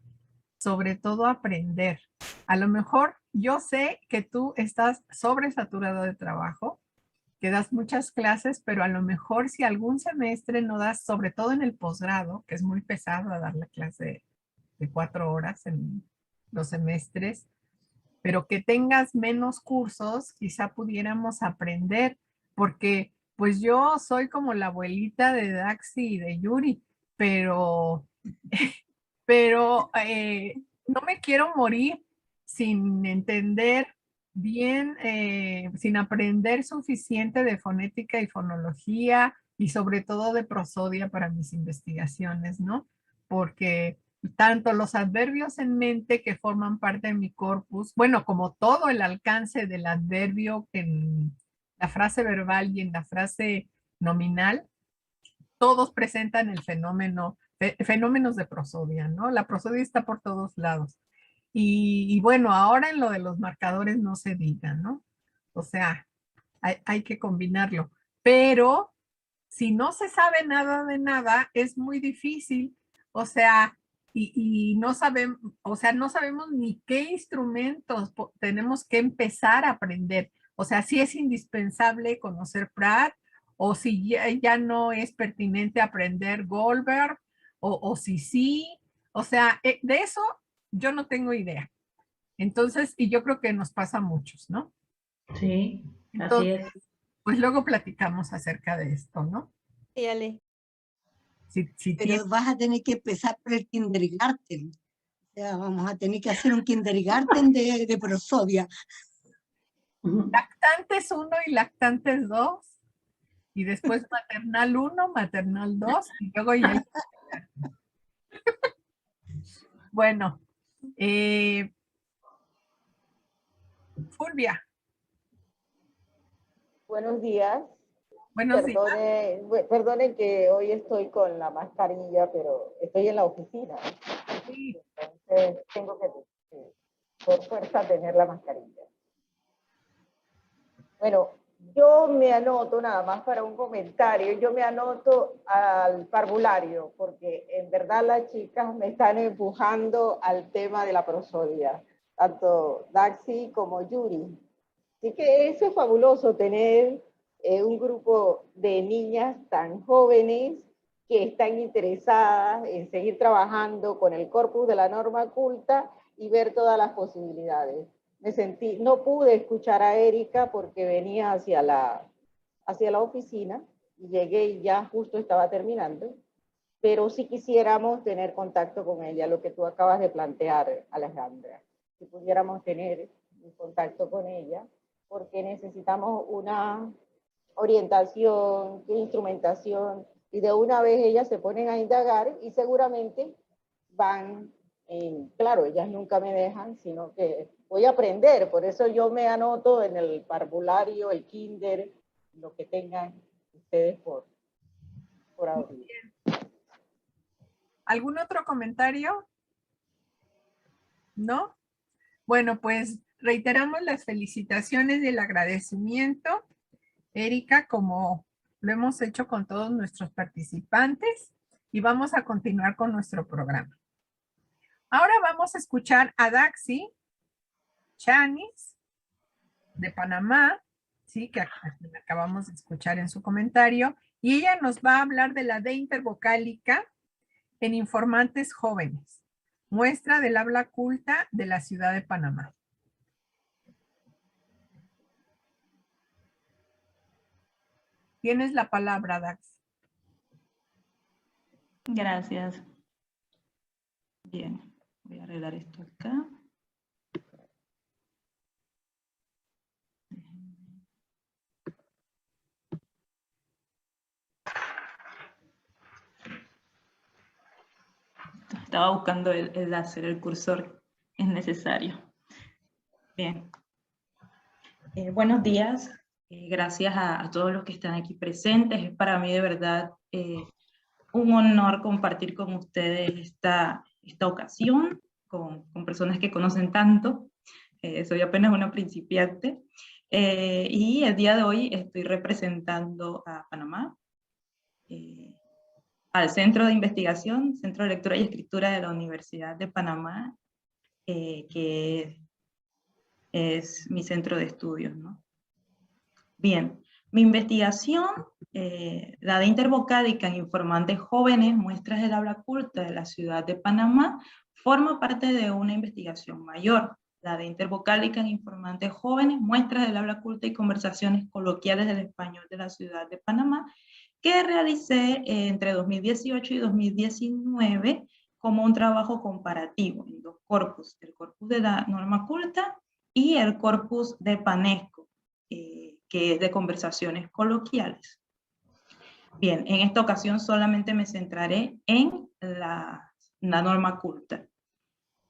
sobre todo aprender. A lo mejor yo sé que tú estás sobresaturado de trabajo, que das muchas clases, pero a lo mejor si algún semestre no das, sobre todo en el posgrado, que es muy pesado dar la clase de 4 horas en los semestres, pero que tengas menos cursos, quizá pudiéramos aprender, porque pues yo soy como la abuelita de Daxi y de Yuri, pero pero no me quiero morir sin entender bien, sin aprender suficiente de fonética y fonología y sobre todo de prosodia para mis investigaciones, ¿no? Porque tanto los adverbios en mente que forman parte de mi corpus, bueno, como todo el alcance del adverbio en la frase verbal y en la frase nominal, todos presentan el fenómenos de prosodia, ¿no? La prosodia está por todos lados. Y bueno, ahora en lo de los marcadores no se diga, ¿no? O sea, hay que combinarlo. Pero si no se sabe nada de nada, es muy difícil. O sea, y no sabemos, o sea, no sabemos ni qué instrumentos tenemos que empezar a aprender. O sea, si es indispensable conocer Pratt, o si ya no es pertinente aprender Goldberg, o si sí. O sea, de eso yo no tengo idea. Entonces, y yo creo que nos pasa a muchos, ¿no? Sí, Entonces, así es. pues luego platicamos acerca de esto, ¿no? Sí, Ale. Pero vas a tener que empezar por el kindergarten. O sea, vamos a tener que hacer un kindergarten de prosodia. Lactantes 1 y lactantes 2. Y después maternal 1, maternal 2. Y luego ya... Bueno. Fulvia. Buenos días. Buenos días. Perdonen que hoy estoy con la mascarilla, pero estoy en la oficina. Sí. Entonces tengo que, por fuerza, tener la mascarilla. Bueno, yo me anoto nada más para un comentario. Yo me anoto al parvulario, porque en verdad las chicas me están empujando al tema de la prosodia, tanto Daxi como Yuri. Así que eso es fabuloso, tener un grupo de niñas tan jóvenes que están interesadas en seguir trabajando con el corpus de la norma culta y ver todas las posibilidades. No pude escuchar a Erika porque venía hacia la oficina y llegué y ya justo estaba terminando, pero sí quisiéramos tener contacto con ella, lo que tú acabas de plantear, Alejandra. Si pudiéramos tener un contacto con ella, porque necesitamos una orientación, instrumentación, y de una vez ellas se ponen a indagar y seguramente van, claro, ellas nunca me dejan, sino que voy a aprender, por eso yo me anoto en el parvulario, el kinder, lo que tengan ustedes por ahora. ¿Algún otro comentario? ¿No? Bueno, pues reiteramos las felicitaciones y el agradecimiento, Erika, como lo hemos hecho con todos nuestros participantes, y vamos a continuar con nuestro programa. Ahora vamos a escuchar a Daxi Chanis, de Panamá, ¿sí? Que acabamos de escuchar en su comentario, y ella nos va a hablar de la D intervocálica en informantes jóvenes, muestra del habla culta de la ciudad de Panamá. Tienes la palabra, Dax. Gracias. Bien, voy a arreglar esto acá. Estaba buscando el láser, el cursor es necesario. Bien. Buenos días. Gracias a todos los que están aquí presentes. Es para mí de verdad un honor compartir con ustedes esta ocasión, con personas que conocen tanto. Soy apenas una principiante. Y el día de hoy estoy representando a Panamá, al Centro de Investigación, Centro de Lectura y Escritura de la Universidad de Panamá, que es mi centro de estudios, ¿no? Bien, mi investigación, la de intervocálica en informantes jóvenes, muestras del habla culta de la ciudad de Panamá, forma parte de una investigación mayor, la de intervocálica en informantes jóvenes, muestras del habla culta y conversaciones coloquiales del español de la ciudad de Panamá, que realicé entre 2018 y 2019 como un trabajo comparativo en dos corpus, el corpus de la norma culta y el corpus de PANESCO, que es de conversaciones coloquiales. Bien, en esta ocasión solamente me centraré en la norma culta.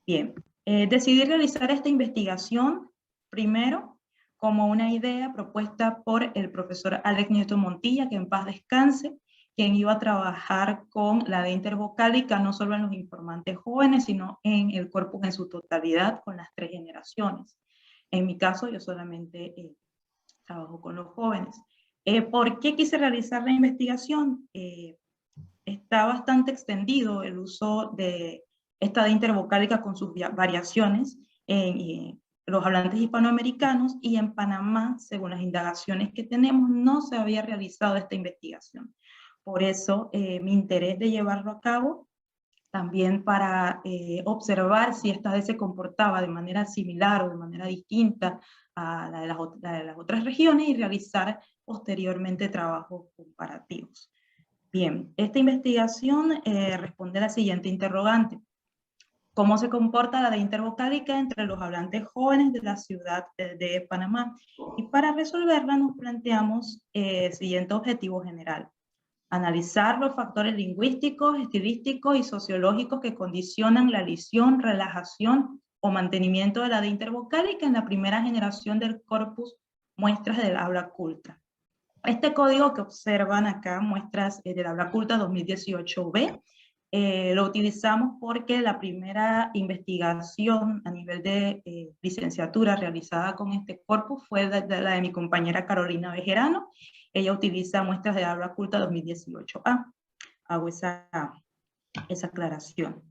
Bien, decidí realizar esta investigación primero como una idea propuesta por el profesor Alex Newton Montilla, que en paz descanse, quien iba a trabajar con la de intervocálica no solo en los informantes jóvenes, sino en el corpus en su totalidad con las 3 generaciones. En mi caso, yo solamente trabajo con los jóvenes. ¿Por qué quise realizar la investigación? Está bastante extendido el uso de esta de intervocálica con sus variaciones en los hablantes hispanoamericanos, y en Panamá, según las indagaciones que tenemos, no se había realizado esta investigación. Por eso mi interés de llevarlo a cabo, también para observar si esta vez se comportaba de manera similar o de manera distinta a la de las otras regiones, y realizar posteriormente trabajos comparativos. Bien, esta investigación responde a la siguiente interrogante: ¿cómo se comporta la de intervocálica entre los hablantes jóvenes de la ciudad de Panamá? Y para resolverla nos planteamos el siguiente objetivo general: analizar los factores lingüísticos, estilísticos y sociológicos que condicionan la adición, relajación o mantenimiento de la de intervocálica en la primera generación del corpus muestras del habla culta. Este código que observan acá, muestras del habla culta 2018B, lo utilizamos porque la primera investigación a nivel de licenciatura realizada con este corpus fue la de mi compañera Carolina Bejerano. Ella utiliza muestras de habla culta 2018A. Hago esa aclaración.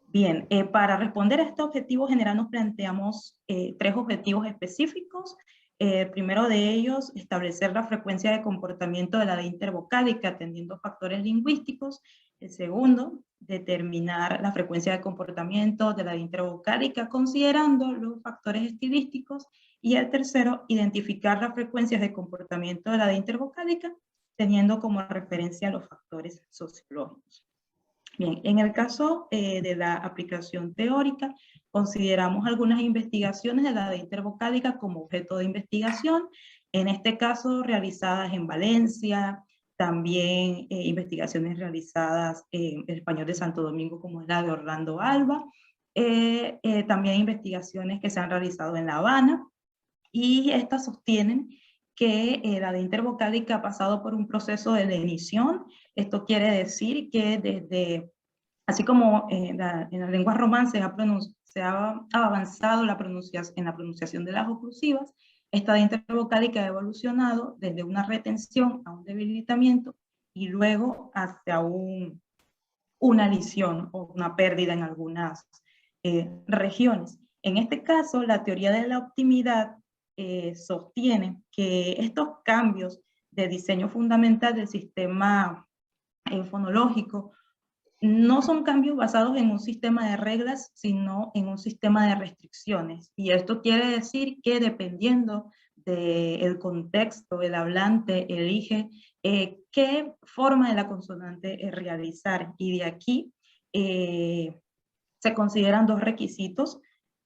Bien, para responder a este objetivo general nos planteamos 3 objetivos específicos. El primero de ellos, establecer la frecuencia de comportamiento de la de intervocálica atendiendo factores lingüísticos. El segundo, determinar la frecuencia de comportamiento de la de intervocálica considerando los factores estilísticos. Y el tercero, identificar las frecuencias de comportamiento de la de intervocálica teniendo como referencia los factores sociológicos. Bien, en el caso de la aplicación teórica, consideramos algunas investigaciones de la de intervocálica como objeto de investigación, en este caso realizadas en Valencia, también investigaciones realizadas en el Español de Santo Domingo como es la de Orlando Alba, también investigaciones que se han realizado en La Habana, y estas sostienen que la de intervocálica ha pasado por un proceso de lenición. Esto quiere decir que desde, así como en la lengua romance se ha avanzado en la pronunciación de las oclusivas, esta de intervocálica ha evolucionado desde una retención a un debilitamiento y luego hacia una lisión o una pérdida en algunas regiones. En este caso, la teoría de la optimidad sostiene que estos cambios de diseño fundamental del sistema fonológico no son cambios basados en un sistema de reglas, sino en un sistema de restricciones. Y esto quiere decir que dependiendo del contexto, el hablante elige qué forma de la consonante realizar. Y de aquí se consideran 2 requisitos.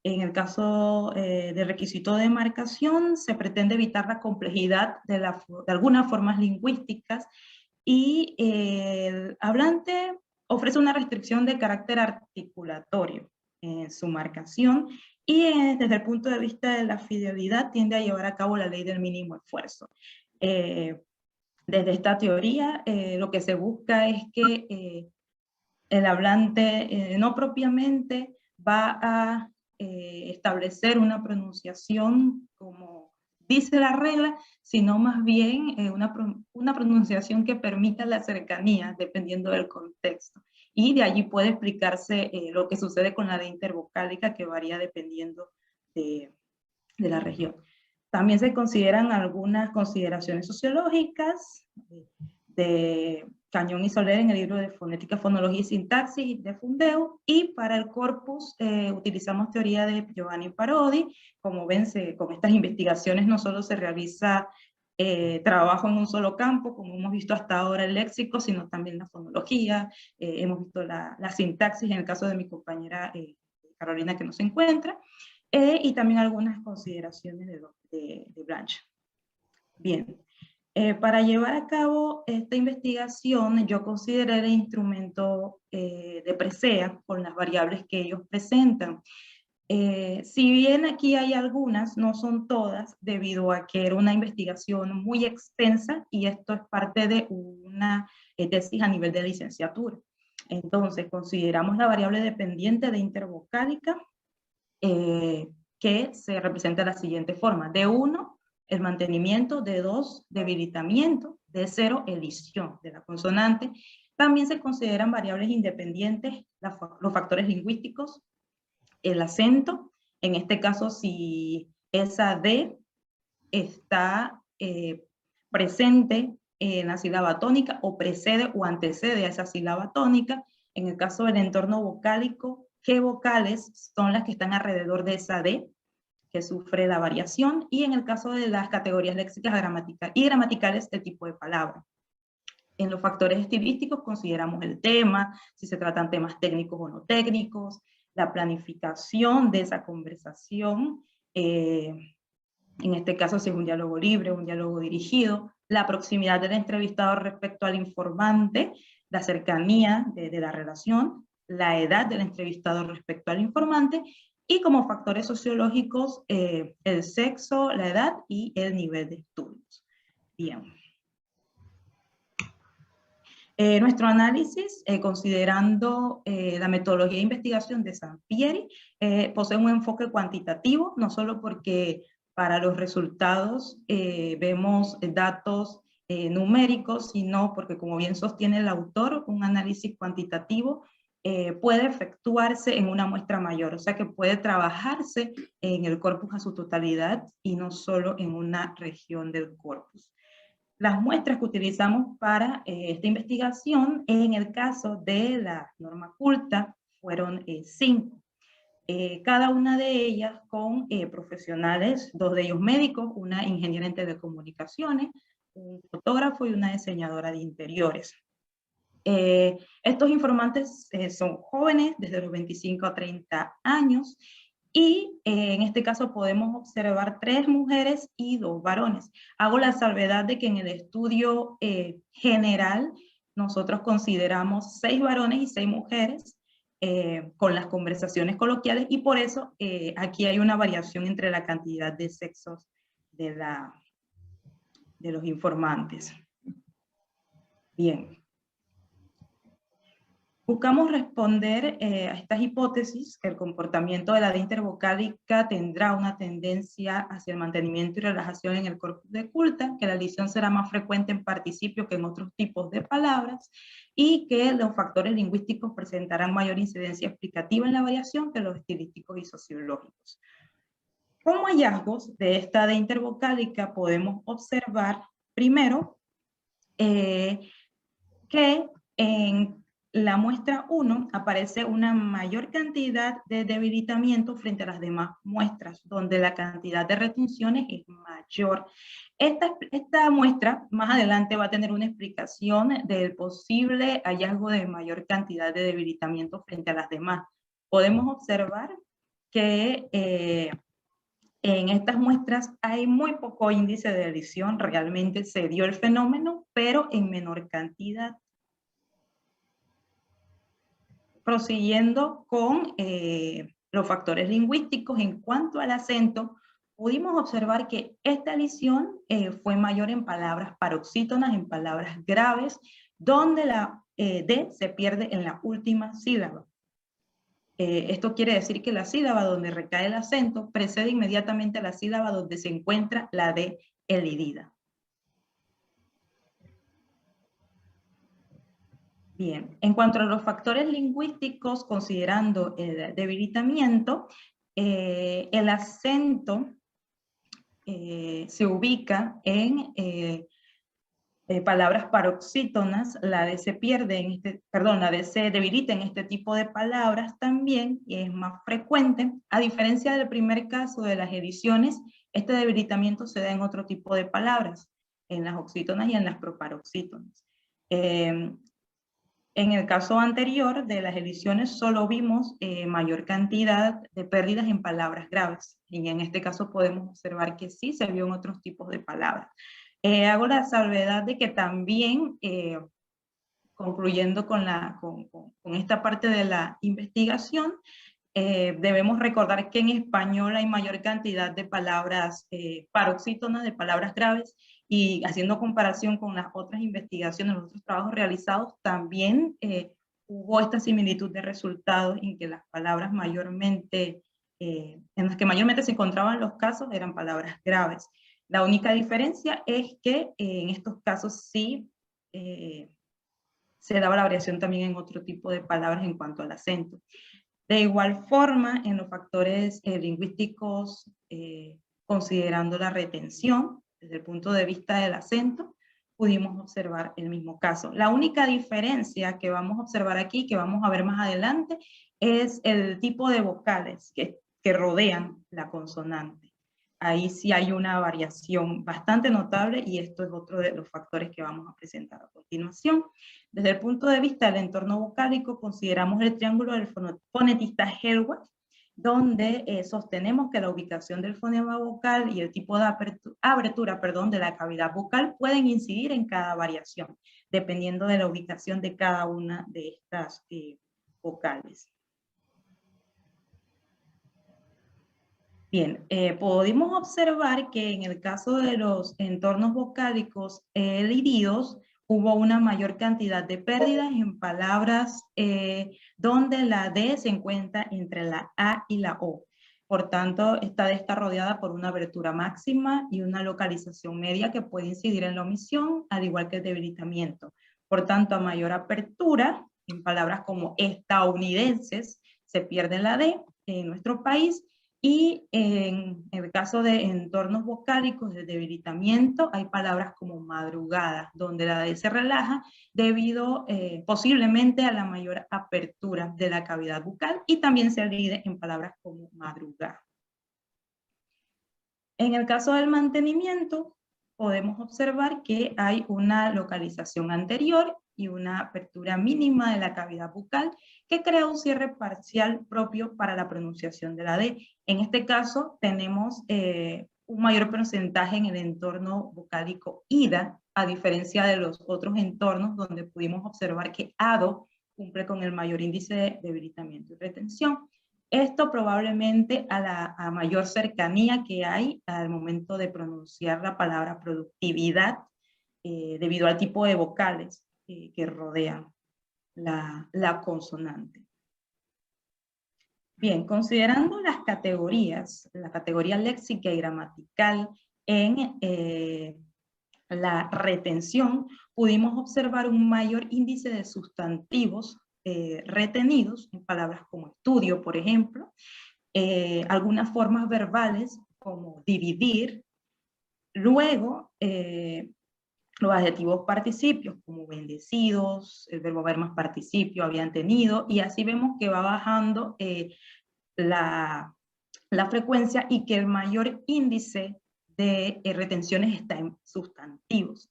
En el caso del requisito de marcación, se pretende evitar la complejidad de algunas formas lingüísticas, y el hablante ofrece una restricción de carácter articulatorio en su marcación, y desde el punto de vista de la fidelidad tiende a llevar a cabo la ley del mínimo esfuerzo. Desde esta teoría lo que se busca es que el hablante no propiamente va a establecer una pronunciación como dice la regla, sino más bien una pronunciación que permita la cercanía dependiendo del contexto. Y de allí puede explicarse lo que sucede con la de intervocálica, que varía dependiendo de la región. También se consideran algunas consideraciones sociológicas de Cañón y Soler en el libro de Fonética, Fonología y Sintaxis de Fundeu, y para el corpus utilizamos teoría de Giovanni Parodi. Como ven, con estas investigaciones no solo se realiza trabajo en un solo campo, como hemos visto hasta ahora el léxico, sino también la fonología, hemos visto la sintaxis en el caso de mi compañera Carolina que no se encuentra, y también algunas consideraciones de Blanche. Bien, para llevar a cabo esta investigación yo consideré el instrumento de Presea con las variables que ellos presentan. Si bien aquí hay algunas, no son todas, debido a que era una investigación muy extensa y esto es parte de una tesis a nivel de licenciatura. Entonces, consideramos la variable dependiente de intervocálica, que se representa de la siguiente forma. De 1, el mantenimiento. De 2, debilitamiento. De 0, elisión de la consonante. También se consideran variables independientes los factores lingüísticos, el acento, en este caso si esa D está presente en la sílaba tónica o precede o antecede a esa sílaba tónica. En el caso del entorno vocálico, ¿qué vocales son las que están alrededor de esa D que sufre la variación? Y en el caso de las categorías léxicas y gramaticales, el tipo de palabra. En los factores estilísticos consideramos el tema, si se tratan temas técnicos o no técnicos, la planificación de esa conversación, en este caso si es un diálogo libre, un diálogo dirigido, la proximidad del entrevistado respecto al informante, la cercanía de la relación, la edad del entrevistado respecto al informante, y como factores sociológicos, el sexo, la edad y el nivel de estudios. Bien. Nuestro análisis, considerando la metodología de investigación de Sampieri, posee un enfoque cuantitativo, no solo porque para los resultados vemos datos numéricos, sino porque, como bien sostiene el autor, un análisis cuantitativo puede efectuarse en una muestra mayor, o sea que puede trabajarse en el corpus a su totalidad y no solo en una región del corpus. Las muestras que utilizamos para esta investigación, en el caso de la norma culta, fueron 5. Cada una de ellas con profesionales, 2 de ellos médicos, una ingeniera en telecomunicaciones, un fotógrafo y una diseñadora de interiores. Estos informantes son jóvenes, desde los 25 a 30 años, y en este caso podemos observar 3 mujeres y 2 varones. Hago la salvedad de que en el estudio general nosotros consideramos 6 varones y 6 mujeres con las conversaciones coloquiales, y por eso aquí hay una variación entre la cantidad de sexos de los informantes. Bien. Buscamos responder a estas hipótesis, que el comportamiento de la D intervocálica tendrá una tendencia hacia el mantenimiento y relajación en el corpus de culta, que la elisión será más frecuente en participio que en otros tipos de palabras, y que los factores lingüísticos presentarán mayor incidencia explicativa en la variación que los estilísticos y sociológicos. Como hallazgos de esta D intervocálica podemos observar, primero, que en la muestra 1 aparece una mayor cantidad de debilitamiento frente a las demás muestras, donde la cantidad de retenciones es mayor. Esta muestra más adelante va a tener una explicación del posible hallazgo de mayor cantidad de debilitamiento frente a las demás. Podemos observar que en estas muestras hay muy poco índice de elisión, realmente se dio el fenómeno, pero en menor cantidad. Prosiguiendo con los factores lingüísticos, en cuanto al acento, pudimos observar que esta elisión fue mayor en palabras paroxítonas, en palabras graves, donde la D se pierde en la última sílaba. Esto quiere decir que la sílaba donde recae el acento precede inmediatamente a la sílaba donde se encuentra la D elidida. Bien, en cuanto a los factores lingüísticos, considerando el debilitamiento, el acento se ubica en palabras paroxítonas, la D se pierde en la D se debilita en este tipo de palabras también, y es más frecuente. A diferencia del primer caso de las ediciones, este debilitamiento se da en otro tipo de palabras. en las oxítonas y en las proparoxítonas. En el caso anterior de las elisiones solo vimos mayor cantidad de pérdidas en palabras graves, y en este caso podemos observar que sí se vio en otros tipos de palabras. Hago la salvedad de que también, concluyendo con esta parte de la investigación, debemos recordar que en español hay mayor cantidad de palabras paroxítonas, de palabras graves, y haciendo comparación con las otras investigaciones, los otros trabajos realizados, también hubo esta similitud de resultados en que las palabras mayormente, en las que mayormente se encontraban los casos eran palabras graves. La única diferencia es que en estos casos sí se daba la variación también en otro tipo de palabras en cuanto al acento. De igual forma, en los factores lingüísticos, considerando la retención, desde el punto de vista del acento, pudimos observar el mismo caso. La única diferencia que vamos a observar aquí, que vamos a ver más adelante, es el tipo de vocales que rodean la consonante. Ahí sí hay una variación bastante notable, y esto es otro de los factores que vamos a presentar a continuación. Desde el punto de vista del entorno vocálico, consideramos el triángulo del fonetista Helweg, donde sostenemos que la ubicación del fonema vocal y el tipo de abertura de la cavidad vocal pueden incidir en cada variación, dependiendo de la ubicación de cada una de estas vocales. Bien, pudimos observar que en el caso de los entornos vocálicos divididos, hubo una mayor cantidad de pérdidas en palabras donde la D se encuentra entre la A y la O. Por tanto, esta D está rodeada por una abertura máxima y una localización media que puede incidir en la omisión, al igual que el debilitamiento. Por tanto, a mayor apertura, en palabras como estadounidenses, se pierde la D en nuestro país. Y en el caso de entornos vocálicos de debilitamiento, hay palabras como madrugada, donde la D se relaja debido posiblemente a la mayor apertura de la cavidad bucal, y también se divide en palabras como madrugada. En el caso del mantenimiento, podemos observar que hay una localización anterior y una apertura mínima de la cavidad bucal que crea un cierre parcial propio para la pronunciación de la D. En este caso tenemos un mayor porcentaje en el entorno vocálico IDA, a diferencia de los otros entornos donde pudimos observar que ADO cumple con el mayor índice de debilitamiento y retención. Esto probablemente a mayor cercanía que hay al momento de pronunciar la palabra productividad, debido al tipo de vocales que rodean la consonante. Bien, considerando las categorías, la categoría léxica y gramatical en la retención, pudimos observar un mayor índice de sustantivos retenidos en palabras como estudio, por ejemplo, algunas formas verbales como dividir, luego los adjetivos participios como bendecidos, el verbo haber más participio, habían tenido, y así vemos que va bajando la frecuencia, y que el mayor índice de retenciones está en sustantivos.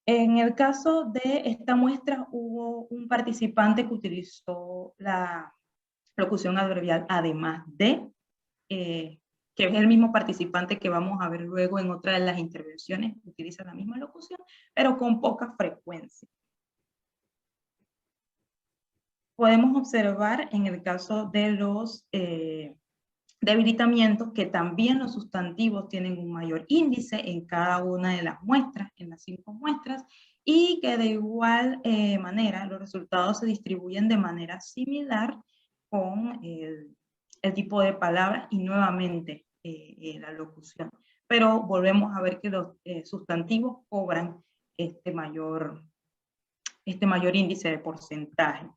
En el caso de esta muestra hubo un participante que utilizó la locución adverbial además de, que es el mismo participante que vamos a ver luego en otra de las intervenciones, que utiliza la misma locución, pero con poca frecuencia. Podemos observar en el caso de los debilitamientos que también los sustantivos tienen un mayor índice en cada una de las muestras, en las 5 muestras, y que de igual manera los resultados se distribuyen de manera similar con el tipo de palabras y nuevamente la locución. Pero volvemos a ver que los sustantivos cobran este mayor índice de porcentaje.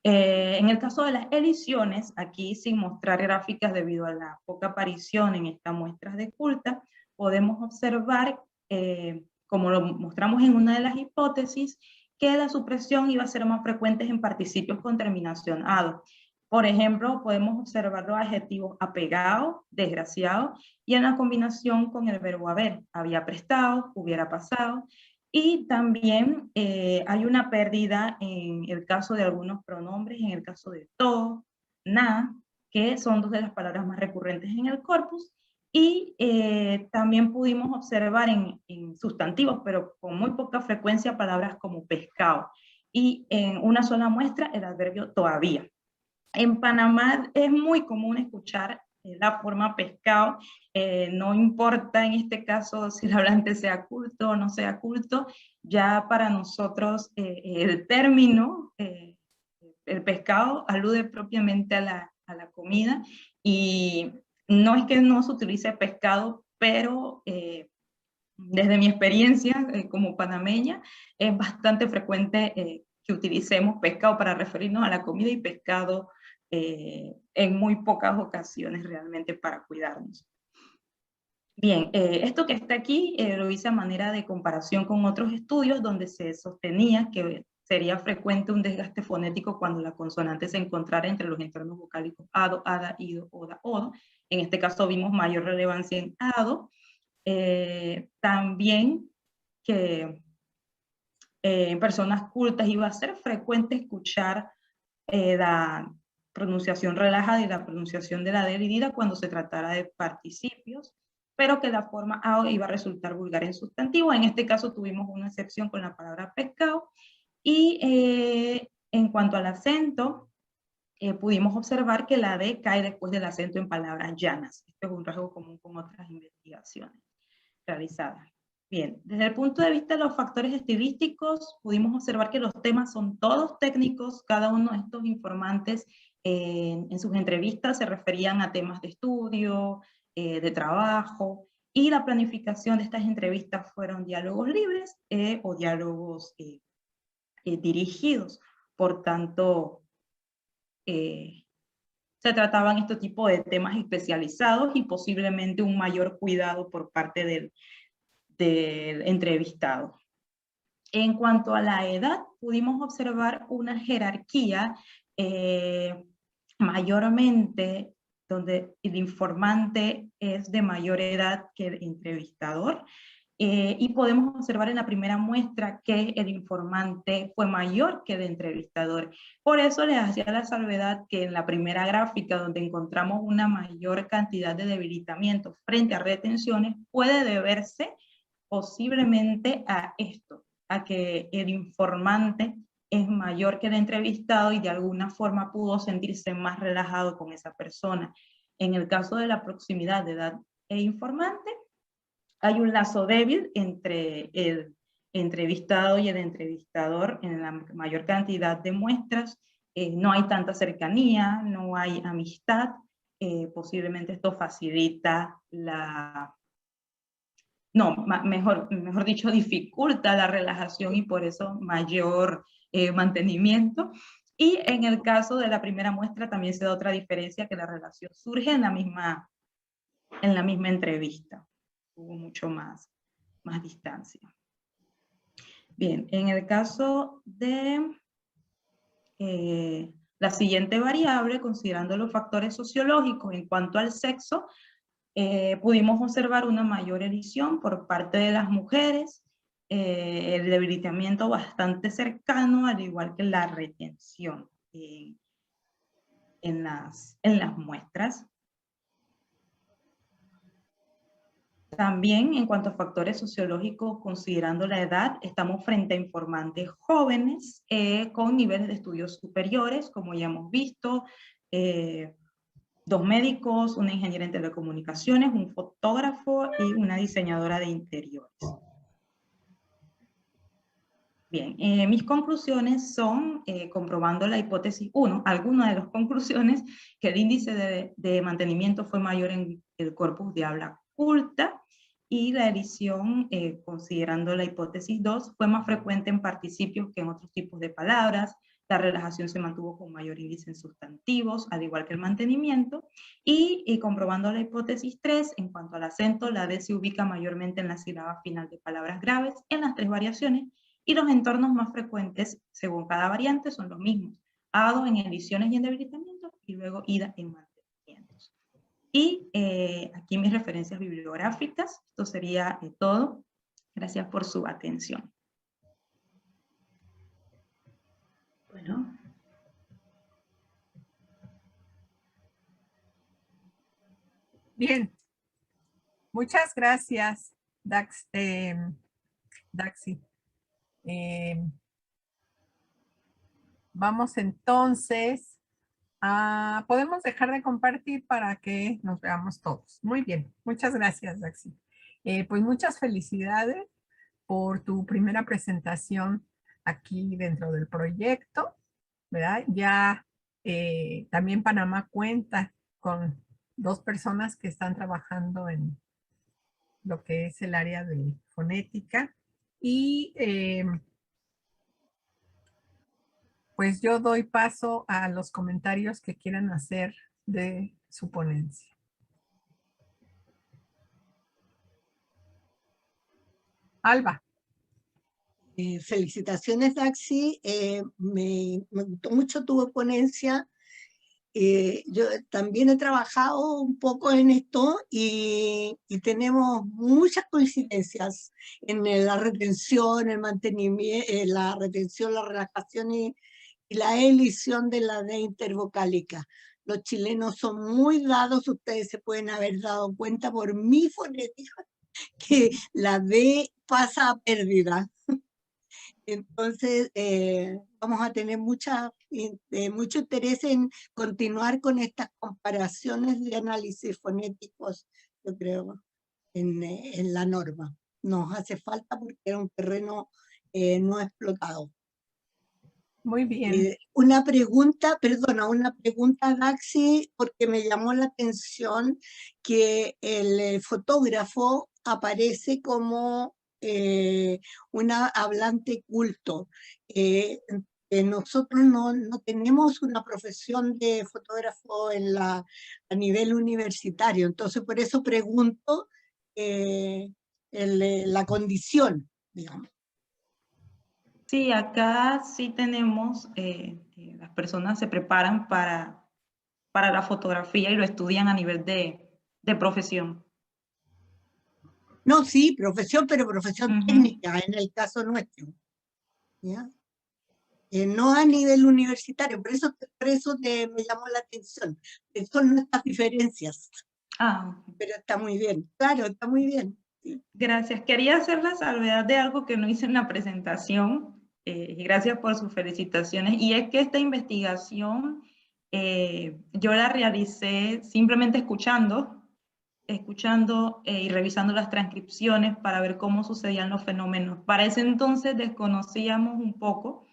En el caso de las elisiones, aquí sin mostrar gráficas debido a la poca aparición en estas muestras de culta, podemos observar, como lo mostramos en una de las hipótesis, que la supresión iba a ser más frecuente en participios con terminación ado. Por ejemplo, podemos observar los adjetivos apegado, desgraciado, y en la combinación con el verbo haber, había prestado, hubiera pasado, y también hay una pérdida en el caso de algunos pronombres, en el caso de todo, na, que son dos de las palabras más recurrentes en el corpus, y también pudimos observar en sustantivos, pero con muy poca frecuencia, palabras como pescado, y en una sola muestra el adverbio todavía. En Panamá es muy común escuchar la forma pescado, no importa en este caso si el hablante sea culto o no sea culto, ya para nosotros el término, el pescado, alude propiamente a la comida, y no es que no se utilice pescado, pero desde mi experiencia como panameña, es bastante frecuente que utilicemos pescado para referirnos a la comida y pescado en muy pocas ocasiones realmente para cuidarnos. Bien, esto que está aquí lo hice a manera de comparación con otros estudios donde se sostenía que sería frecuente un desgaste fonético cuando la consonante se encontrara entre los entornos vocálicos ado, ada, ido, oda, odo. En este caso vimos mayor relevancia en ado. También que en personas cultas iba a ser frecuente escuchar la pronunciación relajada y la pronunciación de la dividida cuando se tratara de participios, pero que la forma a iba a resultar vulgar en sustantivo. En este caso tuvimos una excepción con la palabra pescado, y en cuanto al acento, pudimos observar que la D cae después del acento en palabras llanas. Esto es un rasgo común con otras investigaciones realizadas. Bien, desde el punto de vista de los factores estilísticos, pudimos observar que los temas son todos técnicos. Cada uno de estos informantes en sus entrevistas se referían a temas de estudio, de trabajo, y la planificación de estas entrevistas fueron diálogos libres o diálogos dirigidos. Por tanto, se trataban este tipo de temas especializados y posiblemente un mayor cuidado por parte del entrevistado. En cuanto a la edad, pudimos observar una jerarquía mayormente donde el informante es de mayor edad que el entrevistador, y podemos observar en la primera muestra que el informante fue mayor que el entrevistador. Por eso les hacía la salvedad que en la primera gráfica, donde encontramos una mayor cantidad de debilitamientos frente a retenciones, puede deberse posiblemente a esto, a que el informante es mayor que el entrevistado y de alguna forma pudo sentirse más relajado con esa persona. En el caso de la proximidad de edad e informante, hay un lazo débil entre el entrevistado y el entrevistador en la mayor cantidad de muestras. No hay tanta cercanía, no hay amistad. Posiblemente esto facilita la... No, mejor dicho, dificulta la relajación y por eso mayor mantenimiento. Y en el caso de la primera muestra también se da otra diferencia, que la relación surge en la misma entrevista. Hubo mucho más distancia. Bien, en el caso de la siguiente variable, considerando los factores sociológicos en cuanto al sexo, pudimos observar una mayor edición por parte de las mujeres, el debilitamiento bastante cercano, al igual que la retención en las muestras. También en cuanto a factores sociológicos, considerando la edad, estamos frente a informantes jóvenes con niveles de estudios superiores, como ya hemos visto, 2 médicos, una ingeniera en telecomunicaciones, un fotógrafo y una diseñadora de interiores. Bien, mis conclusiones son, comprobando la hipótesis 1, algunas de las conclusiones, que el índice de mantenimiento fue mayor en el corpus de habla culta, y la edición, considerando la hipótesis 2, fue más frecuente en participios que en otros tipos de palabras. La relajación se mantuvo con mayor índice en sustantivos, al igual que el mantenimiento, y comprobando la hipótesis 3, en cuanto al acento, la D se ubica mayormente en la sílaba final de palabras graves en las 3 variaciones, y los entornos más frecuentes, según cada variante, son los mismos: ado en ediciones y en debilitamiento, y luego ida en mantenimientos. Y aquí mis referencias bibliográficas. Esto sería todo. Gracias por su atención. Bueno. Bien. Muchas gracias, Daxi. Vamos entonces a... Podemos dejar de compartir para que nos veamos todos. Muy bien. Muchas gracias, Daxi. Pues muchas felicidades por tu primera presentación aquí dentro del proyecto, ¿verdad? Ya también Panamá cuenta con 2 personas que están trabajando en lo que es el área de fonética y pues yo doy paso a los comentarios que quieran hacer de su ponencia. Alba. Felicitaciones, Daxi. Me gustó mucho tu ponencia. Yo también he trabajado un poco en esto y tenemos muchas coincidencias en la retención, el mantenimiento, la retención, la relajación y la elisión de la D intervocálica. Los chilenos son muy dados, ustedes se pueden haber dado cuenta por mi fonética, que la D pasa a pérdida. Entonces, vamos a tener mucho interés en continuar con estas comparaciones de análisis fonéticos, yo creo, en la norma. Nos hace falta porque era un terreno no explotado. Muy bien. Una pregunta, Daxi, porque me llamó la atención que el fotógrafo aparece como un hablante culto. Nosotros no tenemos una profesión de fotógrafo a nivel universitario, entonces por eso pregunto la condición, digamos. Sí, acá sí tenemos, las personas se preparan para la fotografía y lo estudian a nivel de profesión. No, sí, profesión, pero profesión técnica en el caso nuestro. ¿Ya? No a nivel universitario, por eso me llamó la atención. Son nuestras diferencias. Pero está muy bien, claro, está muy bien. Sí. Gracias. Quería hacer la salvedad de algo que no hice en la presentación, y gracias por sus felicitaciones, y es que esta investigación yo la realicé simplemente escuchando y revisando las transcripciones para ver cómo sucedían los fenómenos. Para ese entonces desconocíamos un poco,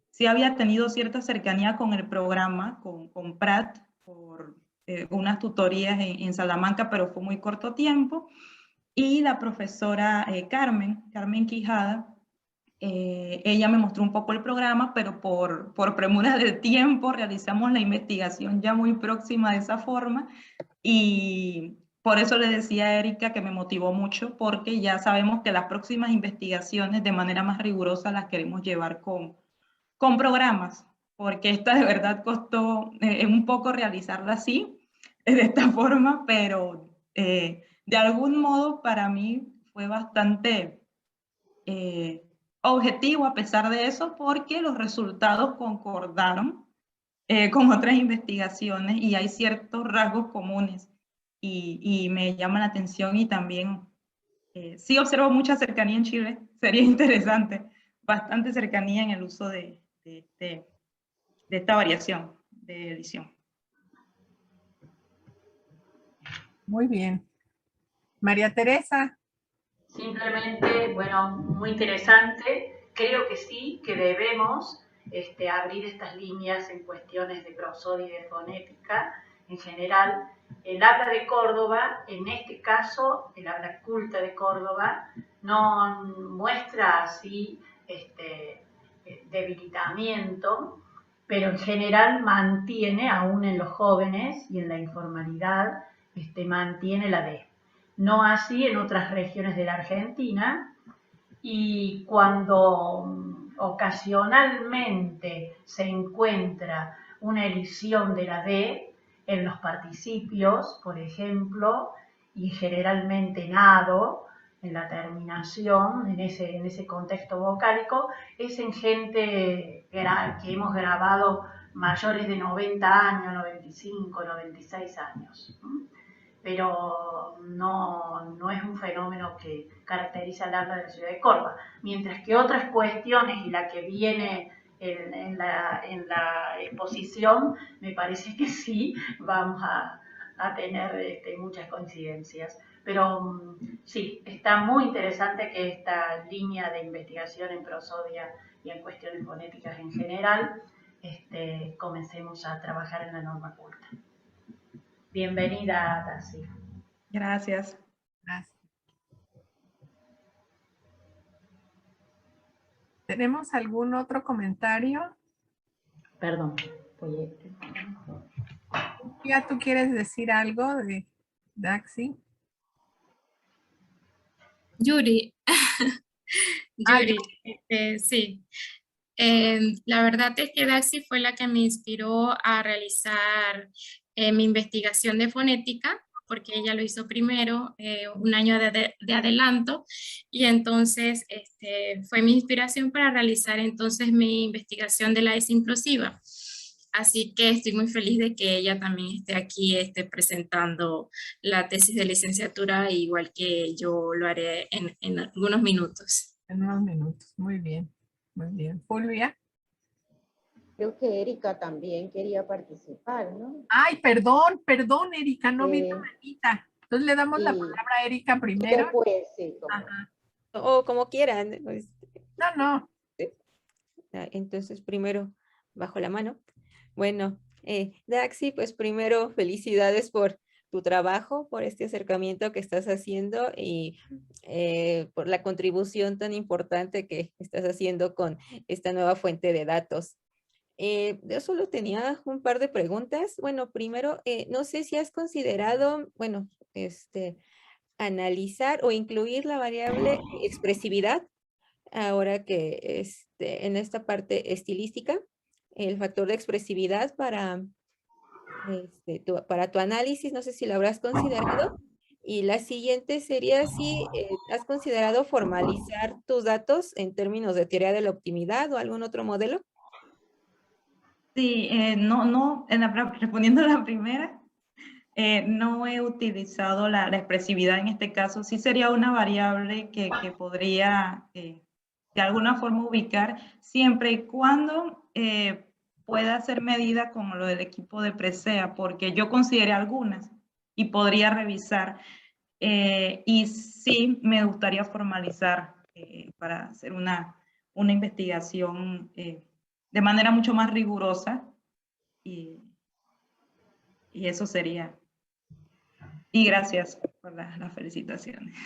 sí había tenido cierta cercanía con el programa, con Prat, por unas tutorías en Salamanca, pero fue muy corto tiempo, y la profesora Carmen Quijada, ella me mostró un poco el programa, pero por premura de tiempo realizamos la investigación ya muy próxima de esa forma, y por eso le decía a Erika que me motivó mucho, porque ya sabemos que las próximas investigaciones de manera más rigurosa las queremos llevar con programas, porque esta de verdad costó un poco realizarla así, de esta forma, pero de algún modo para mí fue bastante objetivo a pesar de eso, porque los resultados concordaron con otras investigaciones y hay ciertos rasgos comunes y me llama la atención, y también sí observo mucha cercanía en Chile. Sería interesante, bastante cercanía en el uso de esta variación de edición. Muy bien. María Teresa. Simplemente, bueno, muy interesante. Creo que sí, que debemos abrir estas líneas en cuestiones de prosodia y de fonética en general. El habla de Córdoba, en este caso, el habla culta de Córdoba, no muestra así debilitamiento, pero en general mantiene, aún en los jóvenes y en la informalidad, mantiene la D. No así en otras regiones de la Argentina, y cuando ocasionalmente se encuentra una elisión de la D en los participios, por ejemplo, y generalmente nado, en la terminación, en ese contexto vocálico, es en gente que hemos grabado mayores de 90 años, 95, 96 años. Pero no es un fenómeno que caracteriza al habla de la ciudad de Córdoba. Mientras que otras cuestiones, y la que viene en la exposición, me parece que sí vamos a tener muchas coincidencias. Pero sí, está muy interesante que esta línea de investigación en prosodia y en cuestiones fonéticas en general, comencemos a trabajar en la norma culta. Bienvenida, Darcy. Gracias. Gracias. ¿Tenemos algún otro comentario? Perdón. ¿Ya tú quieres decir algo de Daxi? Yuri. Yuri, sí. La verdad es que Daxi fue la que me inspiró a realizar mi investigación de fonética, porque ella lo hizo primero, un año de adelanto, y entonces fue mi inspiración para realizar entonces mi investigación de la S inclusiva. Así que estoy muy feliz de que ella también esté aquí presentando la tesis de licenciatura, igual que yo lo haré en algunos minutos. En unos minutos, muy bien, muy bien. Fulvia. Creo que Erika también quería participar, ¿no? Ay, perdón, Erika, no vi tu manita. Entonces le damos la palabra a Erika primero. Después, sí. O como quieran. No. Entonces, primero, bajo la mano. Bueno, Daxi, pues primero, felicidades por tu trabajo, por este acercamiento que estás haciendo y por la contribución tan importante que estás haciendo con esta nueva fuente de datos. Yo solo tenía un par de preguntas. Bueno, primero, no sé si has considerado, bueno, analizar o incluir la variable expresividad, ahora que en esta parte estilística, el factor de expresividad para tu análisis, no sé si lo habrás considerado. Y la siguiente sería si has considerado formalizar tus datos en términos de teoría de la optimidad o algún otro modelo. Sí, respondiendo a la primera, no he utilizado la expresividad en este caso. Sí sería una variable que podría de alguna forma ubicar, siempre y cuando pueda ser medida como lo del equipo de Presea, porque yo consideré algunas y podría revisar. Y sí me gustaría formalizar para hacer una investigación de manera mucho más rigurosa, y eso sería. Y gracias por las felicitaciones.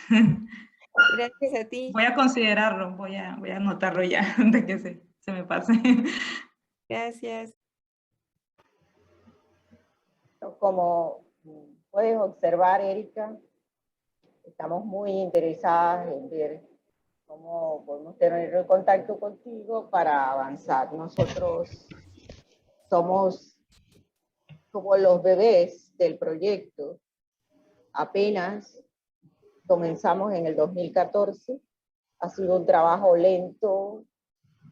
Gracias a ti. Voy a considerarlo, voy a anotarlo ya antes que se me pase. Gracias. Como puedes observar, Erika, estamos muy interesadas en ver cómo podemos tener el contacto contigo para avanzar. Nosotros somos como los bebés del proyecto. Apenas comenzamos en el 2014. Ha sido un trabajo lento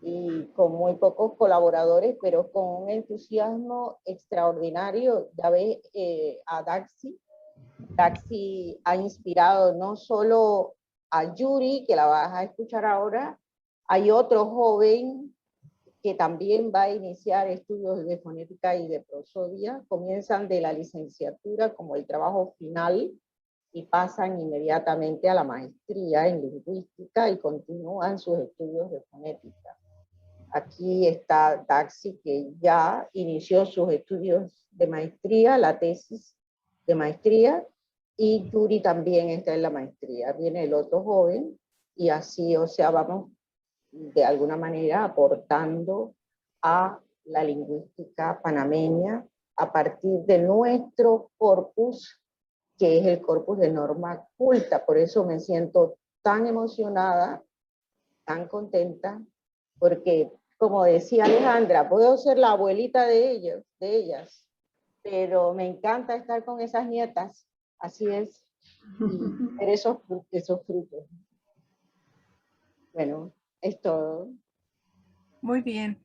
y con muy pocos colaboradores, pero con un entusiasmo extraordinario. Ya ves a Daxi. Daxi ha inspirado no solo a Yuri, que la vas a escuchar ahora, hay otro joven que también va a iniciar estudios de fonética y de prosodia. Comienzan de la licenciatura como el trabajo final y pasan inmediatamente a la maestría en lingüística y continúan sus estudios de fonética. Aquí está Daxi, que ya inició sus estudios de maestría, la tesis de maestría, y Yuri también está en la maestría. Viene el otro joven y así, o sea, vamos de alguna manera aportando a la lingüística panameña a partir de nuestro corpus, que es el corpus de norma culta. Por eso me siento tan emocionada, tan contenta, porque como decía Alejandra, puedo ser la abuelita de ellas, pero me encanta estar con esas nietas, así es, y ver esos frutos. Bueno, es todo. Muy bien.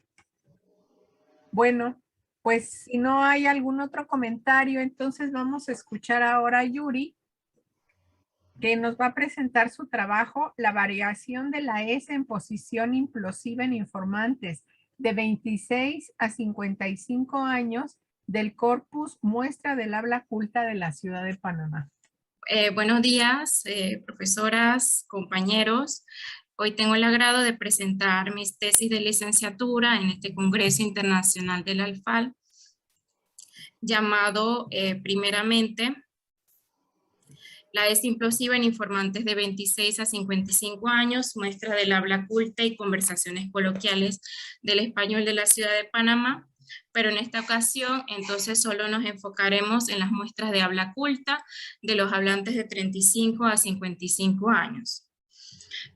Bueno, pues si no hay algún otro comentario, entonces vamos a escuchar ahora a Yuri, que nos va a presentar su trabajo, La variación de la S en posición implosiva en informantes de 26 a 55 años del corpus Muestra del Habla Culta de la Ciudad de Panamá. Buenos días, profesoras, compañeros. Hoy tengo el agrado de presentar mis tesis de licenciatura en este Congreso Internacional del ALFAL, llamado primeramente La S implosiva en informantes de 26 a 55 años, muestra del habla culta y conversaciones coloquiales del español de la ciudad de Panamá, pero en esta ocasión entonces solo nos enfocaremos en las muestras de habla culta de los hablantes de 35 a 55 años.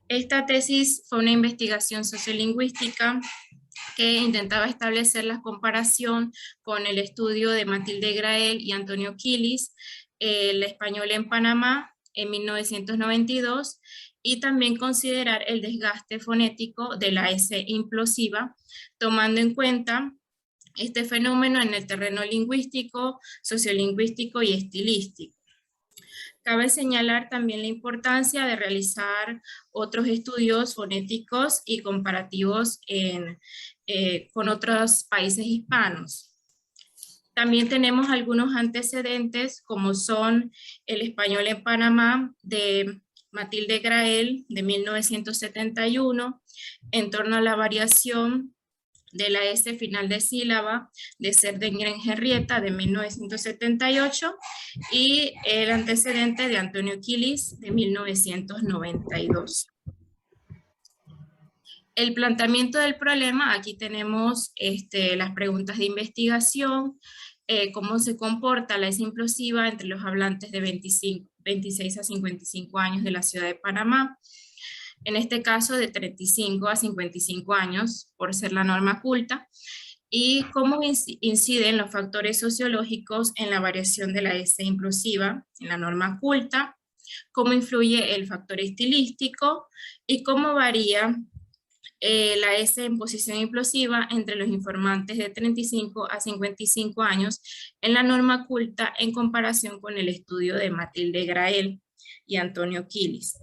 Esta tesis fue una investigación sociolingüística que intentaba establecer la comparación con el estudio de Matilde Grael y Antonio Quilis, el español en Panamá en 1992, y también considerar el desgaste fonético de la S implosiva, tomando en cuenta este fenómeno en el terreno lingüístico, sociolingüístico y estilístico. Cabe señalar también la importancia de realizar otros estudios fonéticos y comparativos con otros países hispanos. También tenemos algunos antecedentes, como son el español en Panamá de Matilde Grael de 1971, en torno a la variación de la S final de sílaba de Cerdeña en Henrietta de 1978, y el antecedente de Antonio Quilis de 1992. El planteamiento del problema, aquí tenemos las preguntas de investigación, cómo se comporta la S implosiva entre los hablantes de 26 a 55 años de la ciudad de Panamá, en este caso de 35 a 55 años, por ser la norma culta, y cómo inciden los factores sociológicos en la variación de la S implosiva en la norma culta, cómo influye el factor estilístico y cómo varía la S en posición implosiva entre los informantes de 35 a 55 años en la norma culta en comparación con el estudio de Matilde Grael y Antonio Quilis.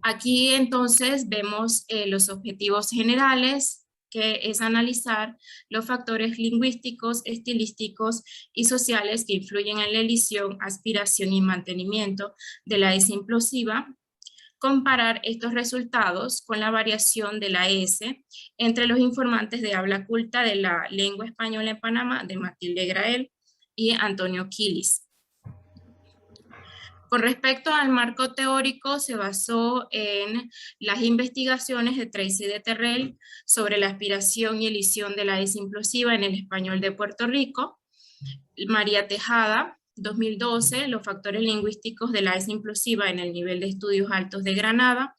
Aquí entonces vemos los objetivos generales, que es analizar los factores lingüísticos, estilísticos y sociales que influyen en la elisión, aspiración y mantenimiento de la S implosiva, comparar estos resultados con la variación de la S entre los informantes de habla culta de la lengua española en Panamá de Matilde Grael y Antonio Quilis. Con respecto al marco teórico, se basó en las investigaciones de Tracy de Terrell sobre la aspiración y elisión de la S implosiva en el español de Puerto Rico, María Tejada, 2012, los factores lingüísticos de la S implosiva en el nivel de estudios altos de Granada,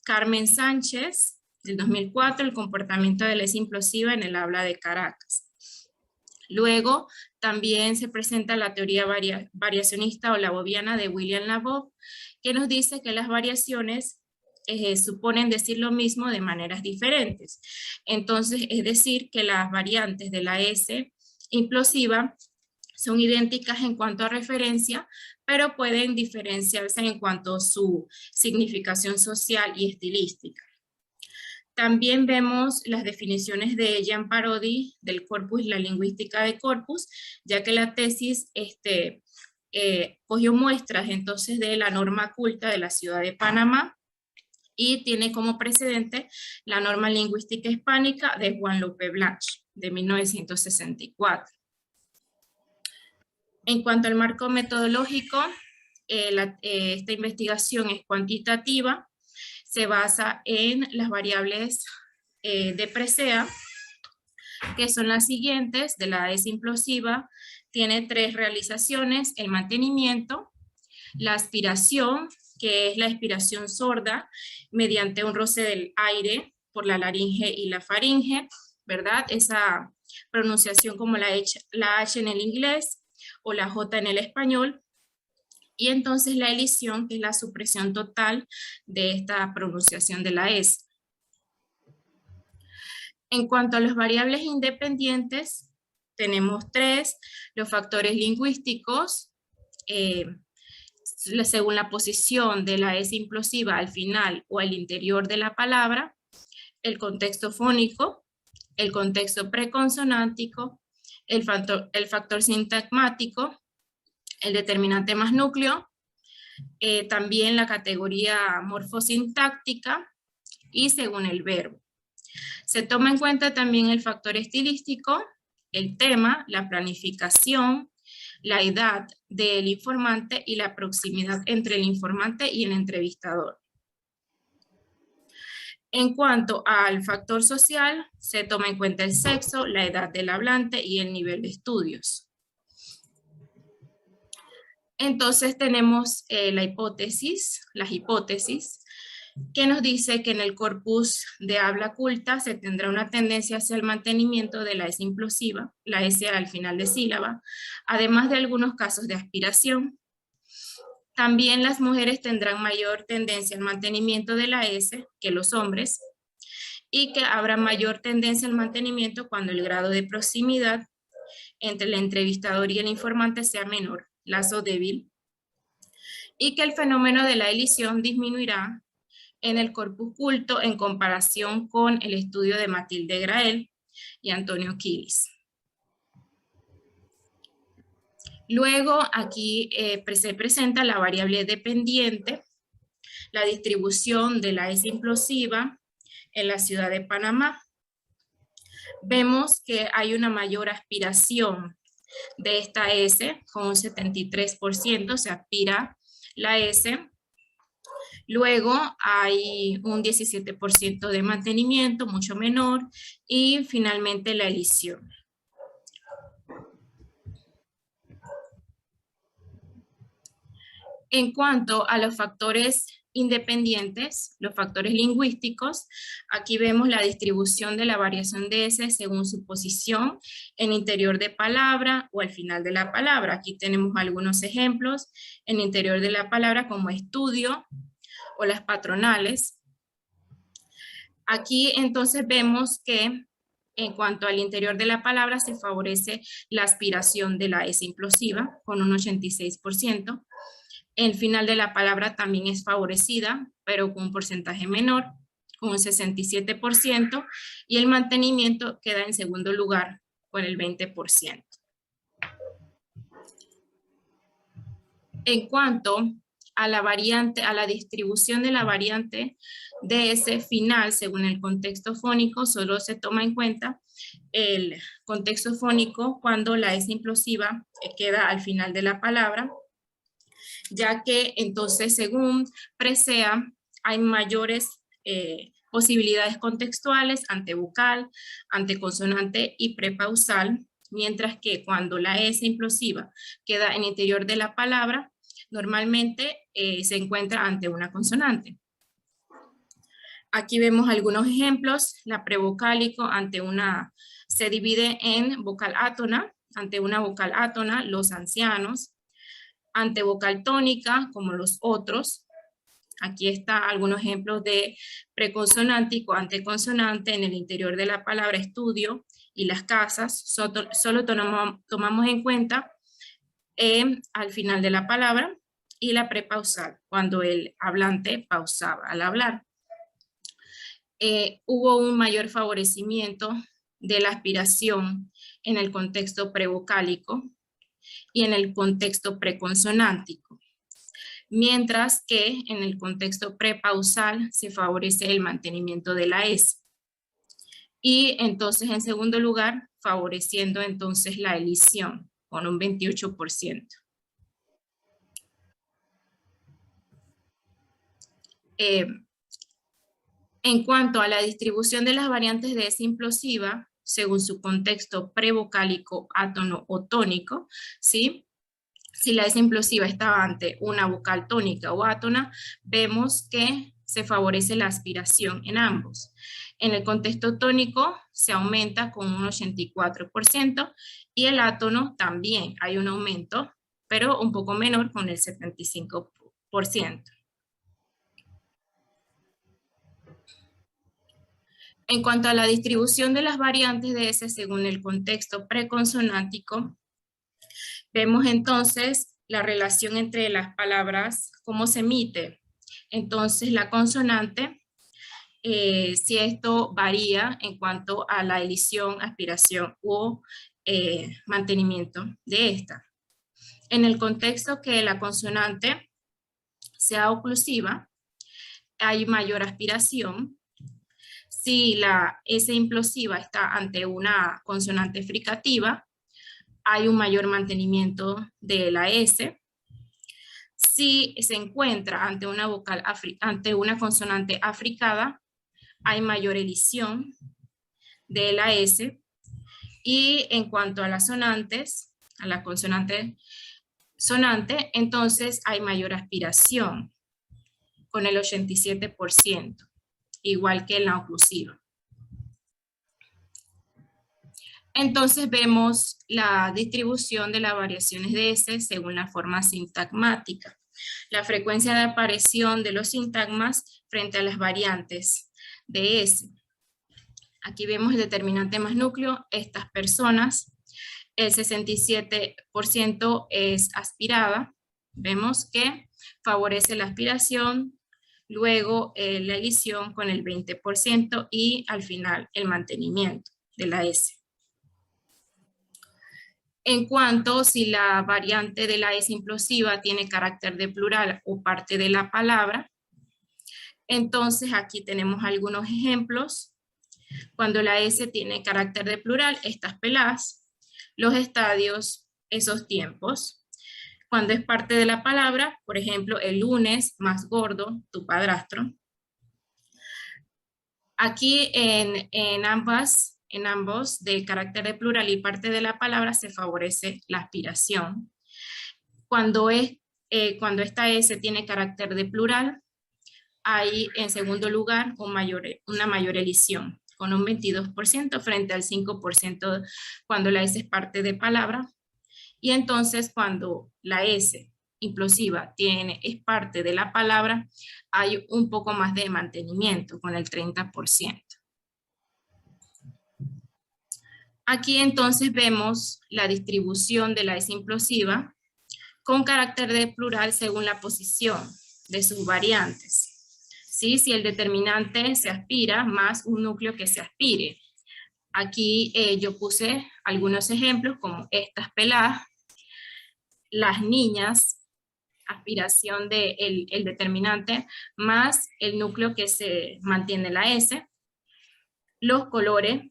Carmen Sánchez, del 2004, el comportamiento de la S implosiva en el habla de Caracas. Luego, también se presenta la teoría variacionista o laboviana de William Labov, que nos dice que las variaciones suponen decir lo mismo de maneras diferentes. Entonces, es decir, que las variantes de la S implosiva son idénticas en cuanto a referencia, pero pueden diferenciarse en cuanto a su significación social y estilística. También vemos las definiciones de Jean Parodi del corpus y la lingüística de corpus, ya que la tesis cogió muestras entonces de la norma culta de la ciudad de Panamá y tiene como precedente la norma lingüística hispánica de Juan López Blanch de 1964. En cuanto al marco metodológico, esta investigación es cuantitativa, se basa en las variables de presea, que son las siguientes. De la S implosiva tiene 3 realizaciones: el mantenimiento, la aspiración que es la expiración sorda mediante un roce del aire por la laringe y la faringe, ¿verdad? Esa pronunciación como la H en el inglés o la J en el español. Y entonces la elisión, que es la supresión total de esta pronunciación de la S. En cuanto a las variables independientes, tenemos 3, los factores lingüísticos, según la posición de la S implosiva al final o al interior de la palabra, el contexto fónico, el contexto preconsonántico, el factor sintagmático, el determinante más núcleo, también la categoría morfosintáctica y según el verbo. Se toma en cuenta también el factor estilístico, el tema, la planificación, la edad del informante y la proximidad entre el informante y el entrevistador. En cuanto al factor social, se toma en cuenta el sexo, la edad del hablante y el nivel de estudios. Entonces tenemos las hipótesis, que nos dice que en el corpus de habla culta se tendrá una tendencia hacia el mantenimiento de la S implosiva, la S al final de sílaba, además de algunos casos de aspiración. También las mujeres tendrán mayor tendencia al mantenimiento de la S que los hombres, y que habrá mayor tendencia al mantenimiento cuando el grado de proximidad entre el entrevistador y el informante sea menor, lazo débil, y que el fenómeno de la elisión disminuirá en el corpus culto en comparación con el estudio de Matilde Grael y Antonio Quilis. Luego aquí se presenta la variable dependiente, la distribución de la S implosiva en la ciudad de Panamá. Vemos que hay una mayor aspiración de esta S, con un 73% se aspira la S. Luego hay un 17% de mantenimiento, mucho menor, y finalmente la elisión. En cuanto a los factores independientes, los factores lingüísticos, aquí vemos la distribución de la variación de S según su posición en interior de palabra o al final de la palabra. Aquí tenemos algunos ejemplos en interior de la palabra como estudio o las patronales. Aquí entonces vemos que en cuanto al interior de la palabra se favorece la aspiración de la S implosiva con un 86%. El final de la palabra también es favorecida, pero con un porcentaje menor, con un 67%, y el mantenimiento queda en segundo lugar con el 20%. En cuanto a la variante, a la distribución de la variante de ese final según el contexto fónico, solo se toma en cuenta el contexto fónico cuando la S implosiva queda al final de la palabra, ya que entonces según Presea hay mayores posibilidades contextuales antevocal, anteconsonante y prepausal, mientras que cuando la S implosiva queda en el interior de la palabra, normalmente se encuentra ante una consonante. Aquí vemos algunos ejemplos. La prevocálico se divide en vocal átona, ante una vocal átona, los ancianos, ante vocal tónica, como los otros. Aquí están algunos ejemplos de preconsonántico, anteconsonante en el interior de la palabra estudio y las casas. Solo tomamos en cuenta al final de la palabra y la prepausal, cuando el hablante pausaba al hablar. Hubo un mayor favorecimiento de la aspiración en el contexto prevocálico y en el contexto preconsonántico, mientras que en el contexto prepausal se favorece el mantenimiento de la S. Y entonces en segundo lugar, favoreciendo entonces la elisión con un 28%. En cuanto a la distribución de las variantes de S implosiva, según su contexto prevocálico, átono o tónico, ¿sí? Si la S implosiva está ante una vocal tónica o átona, vemos que se favorece la aspiración en ambos. En el contexto tónico se aumenta con un 84% y el átono también hay un aumento, pero un poco menor con el 75%. En cuanto a la distribución de las variantes de S según el contexto preconsonántico, vemos entonces la relación entre las palabras, cómo se emite. Entonces la consonante, si esto varía en cuanto a la elisión, aspiración o mantenimiento de esta. En el contexto que la consonante sea oclusiva, hay mayor aspiración. Si la S implosiva está ante una consonante fricativa, hay un mayor mantenimiento de la S. Si se encuentra ante una vocal ante una consonante africada, hay mayor elisión de la S. Y en cuanto a las sonantes, a la consonante sonante, entonces hay mayor aspiración con el 87%, igual que en la oclusiva. Entonces vemos la distribución de las variaciones de S según la forma sintagmática. La frecuencia de aparición de los sintagmas frente a las variantes de S. Aquí vemos el determinante más núcleo, estas personas, el 67% es aspirada. Vemos que favorece la aspiración, luego la elisión con el 20% y al final el mantenimiento de la S. En cuanto si la variante de la S implosiva tiene carácter de plural o parte de la palabra, entonces aquí tenemos algunos ejemplos. Cuando la S tiene carácter de plural, estas peladas, los estadios, esos tiempos. Cuando es parte de la palabra, por ejemplo, el lunes más gordo, tu padrastro. Aquí en ambos, de carácter de plural y parte de la palabra, se favorece la aspiración. Cuando esta S tiene carácter de plural, hay en segundo lugar una mayor elisión, con un 22% frente al 5% cuando la S es parte de palabra. Y entonces cuando la S implosiva es parte de la palabra, hay un poco más de mantenimiento, con el 30%. Aquí entonces vemos la distribución de la S implosiva con carácter de plural según la posición de sus variantes. ¿Sí? Si el determinante se aspira más un núcleo que se aspire. Aquí yo puse algunos ejemplos como estas peladas, las niñas, aspiración del determinante más el núcleo que se mantiene la S, los colores,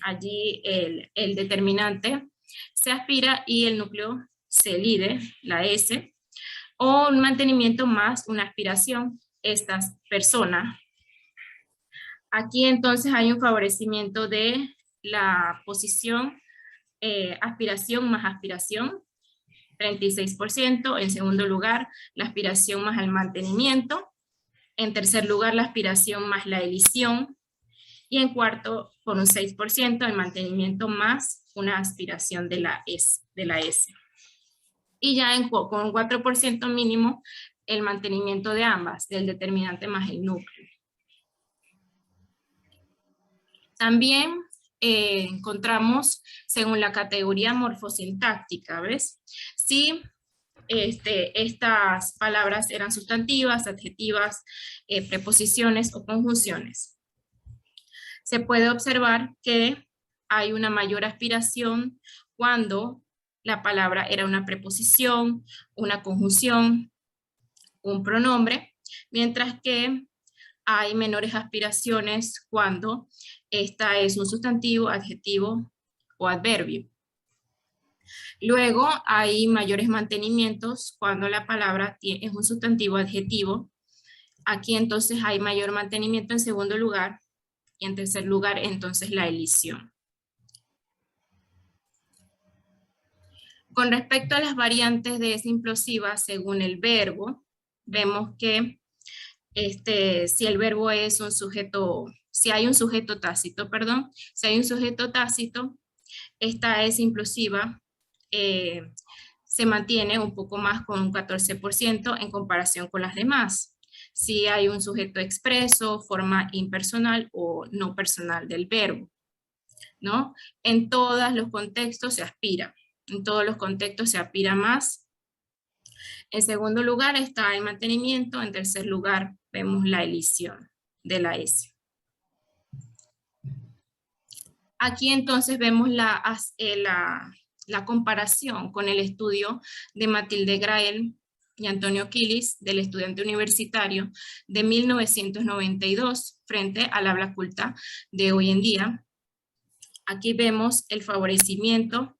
allí el determinante se aspira y el núcleo se elide, la S, o un mantenimiento más una aspiración, estas personas. Aquí entonces hay un favorecimiento de la posición aspiración más aspiración, 36%. En segundo lugar, la aspiración más el mantenimiento. En tercer lugar, la aspiración más la elisión. Y en cuarto, por un 6%, el mantenimiento más una aspiración de la S. Y ya con un 4% mínimo, el mantenimiento de ambas, del determinante más el núcleo. También encontramos, según la categoría morfosintáctica, ¿ves? Si estas palabras eran sustantivas, adjetivas, preposiciones o conjunciones. Se puede observar que hay una mayor aspiración cuando la palabra era una preposición, una conjunción, un pronombre, mientras que hay menores aspiraciones cuando esta es un sustantivo, adjetivo o adverbio. Luego hay mayores mantenimientos cuando la palabra es un sustantivo, adjetivo. Aquí entonces hay mayor mantenimiento en segundo lugar y en tercer lugar entonces la elisión. Con respecto a las variantes de S implosiva, según el verbo, vemos que si el verbo es un sujeto, si hay un sujeto tácito, perdón, si hay un sujeto tácito, esta S implosiva se mantiene un poco más con un 14% en comparación con las demás. Si hay un sujeto expreso, forma impersonal o no personal del verbo, ¿no? En todos los contextos se aspira. En todos los contextos se aspira más. En segundo lugar está el mantenimiento. En tercer lugar vemos la elisión de la S. Aquí entonces vemos la comparación con el estudio de Matilde Grael y Antonio Quilis, del estudiante universitario de 1992, frente al habla culta de hoy en día. Aquí vemos el favorecimiento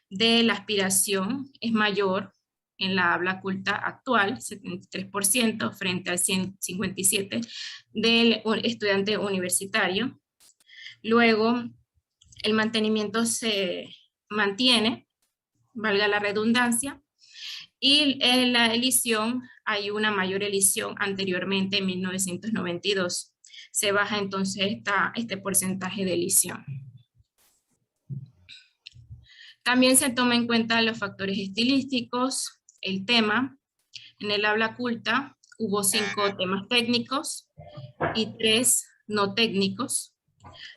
de la aspiración es mayor en la habla culta actual, 73% frente al 157% del estudiante universitario. Luego, el mantenimiento se mantiene, valga la redundancia, y en la elisión hay una mayor elisión anteriormente en 1992. Se baja entonces este porcentaje de elisión. También se toma en cuenta los factores estilísticos, el tema. En el habla culta hubo 5 temas técnicos y 3 no técnicos.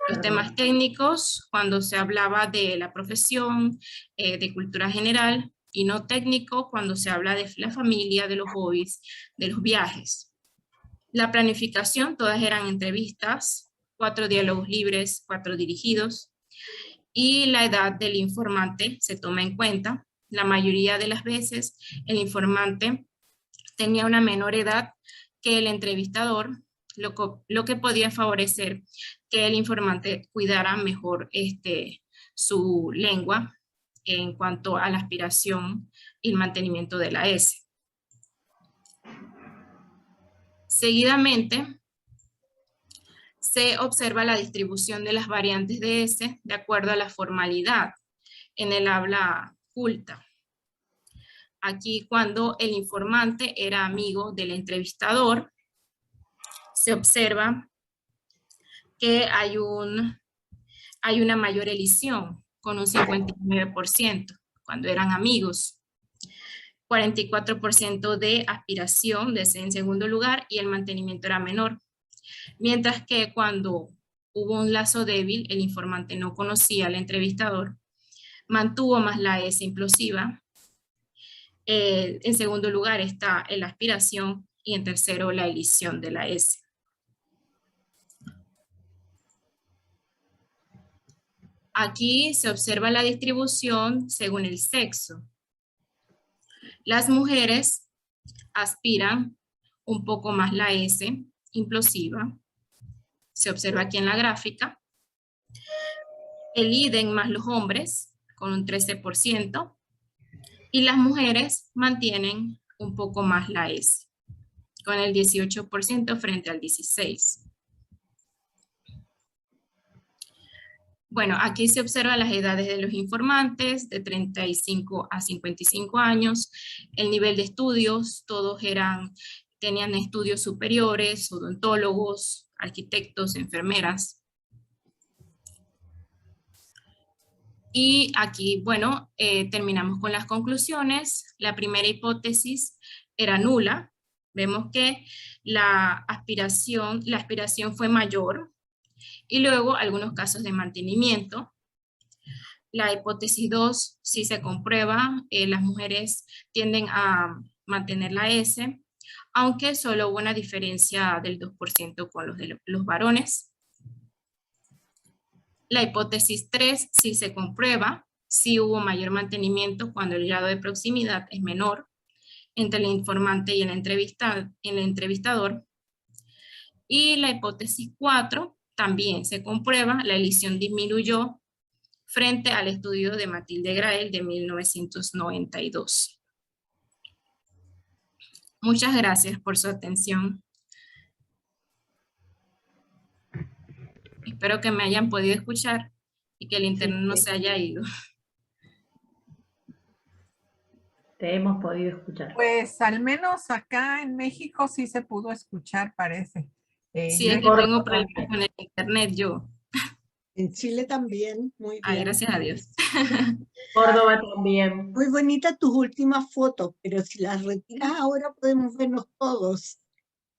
Los temas técnicos, cuando se hablaba de la profesión, de cultura general, y no técnico, cuando se habla de la familia, de los hobbies, de los viajes. La planificación, todas eran entrevistas, 4 diálogos libres, 4 dirigidos. Y la edad del informante se toma en cuenta. La mayoría de las veces el informante tenía una menor edad que el entrevistador, lo que podía favorecer que el informante cuidara mejor su lengua en cuanto a la aspiración y el mantenimiento de la S. Seguidamente, se observa la distribución de las variantes de S de acuerdo a la formalidad en el habla culta. Aquí, cuando el informante era amigo del entrevistador, se observa que hay una mayor elisión con un 59% cuando eran amigos. 44% de aspiración de ese en segundo lugar y el mantenimiento era menor. Mientras que cuando hubo un lazo débil, el informante no conocía al entrevistador, mantuvo más la S implosiva. En segundo lugar está la aspiración y en tercero la elisión de la S. Aquí se observa la distribución según el sexo. Las mujeres aspiran un poco más la S implosiva. Se observa aquí en la gráfica. Eliden más los hombres con un 13% y las mujeres mantienen un poco más la S con el 18% frente al 16%. Bueno, aquí se observan las edades de los informantes, de 35 a 55 años, el nivel de estudios, todos tenían estudios superiores, odontólogos, arquitectos, enfermeras. Y aquí, bueno, terminamos con las conclusiones. La primera hipótesis era nula. Vemos que la aspiración fue mayor. Y luego algunos casos de mantenimiento. La hipótesis 2 sí se comprueba, las mujeres tienden a mantener la S, aunque solo hubo una diferencia del 2% con los varones. La hipótesis 3 sí se comprueba, sí hubo mayor mantenimiento cuando el grado de proximidad es menor entre el informante y el entrevistador. Y la hipótesis 4 también se comprueba, la elisión disminuyó frente al estudio de Matilde Grael de 1992. Muchas gracias por su atención. Espero que me hayan podido escuchar y que el internet no se haya ido. te hemos podido escuchar. Pues al menos acá en México sí se pudo escuchar, parece. Sí, es que tengo problemas con el internet yo. En Chile también, muy bien. Gracias a Dios. Córdoba también. Muy bonita tus últimas fotos, pero si las retiras ahora podemos vernos todos.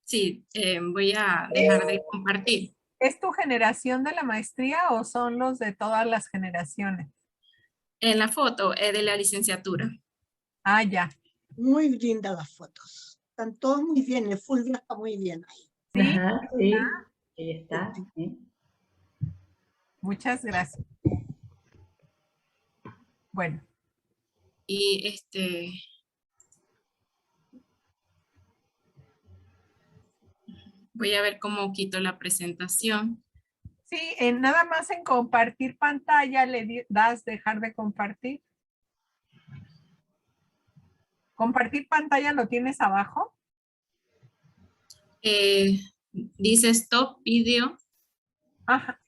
Sí, voy a dejar de compartir. ¿Es tu generación de la maestría o son los de todas las generaciones? En la foto es de la licenciatura. Ah, ya. Muy lindas las fotos. Están todos muy bien, Fulvia está muy bien ahí. ¿Sí? Ajá, sí, ahí está. Sí. Muchas gracias. Bueno. Y voy a ver cómo quito la presentación. Sí, nada más en compartir pantalla le das dejar de compartir. ¿Compartir pantalla lo tienes abajo? Dice stop video. Ajá.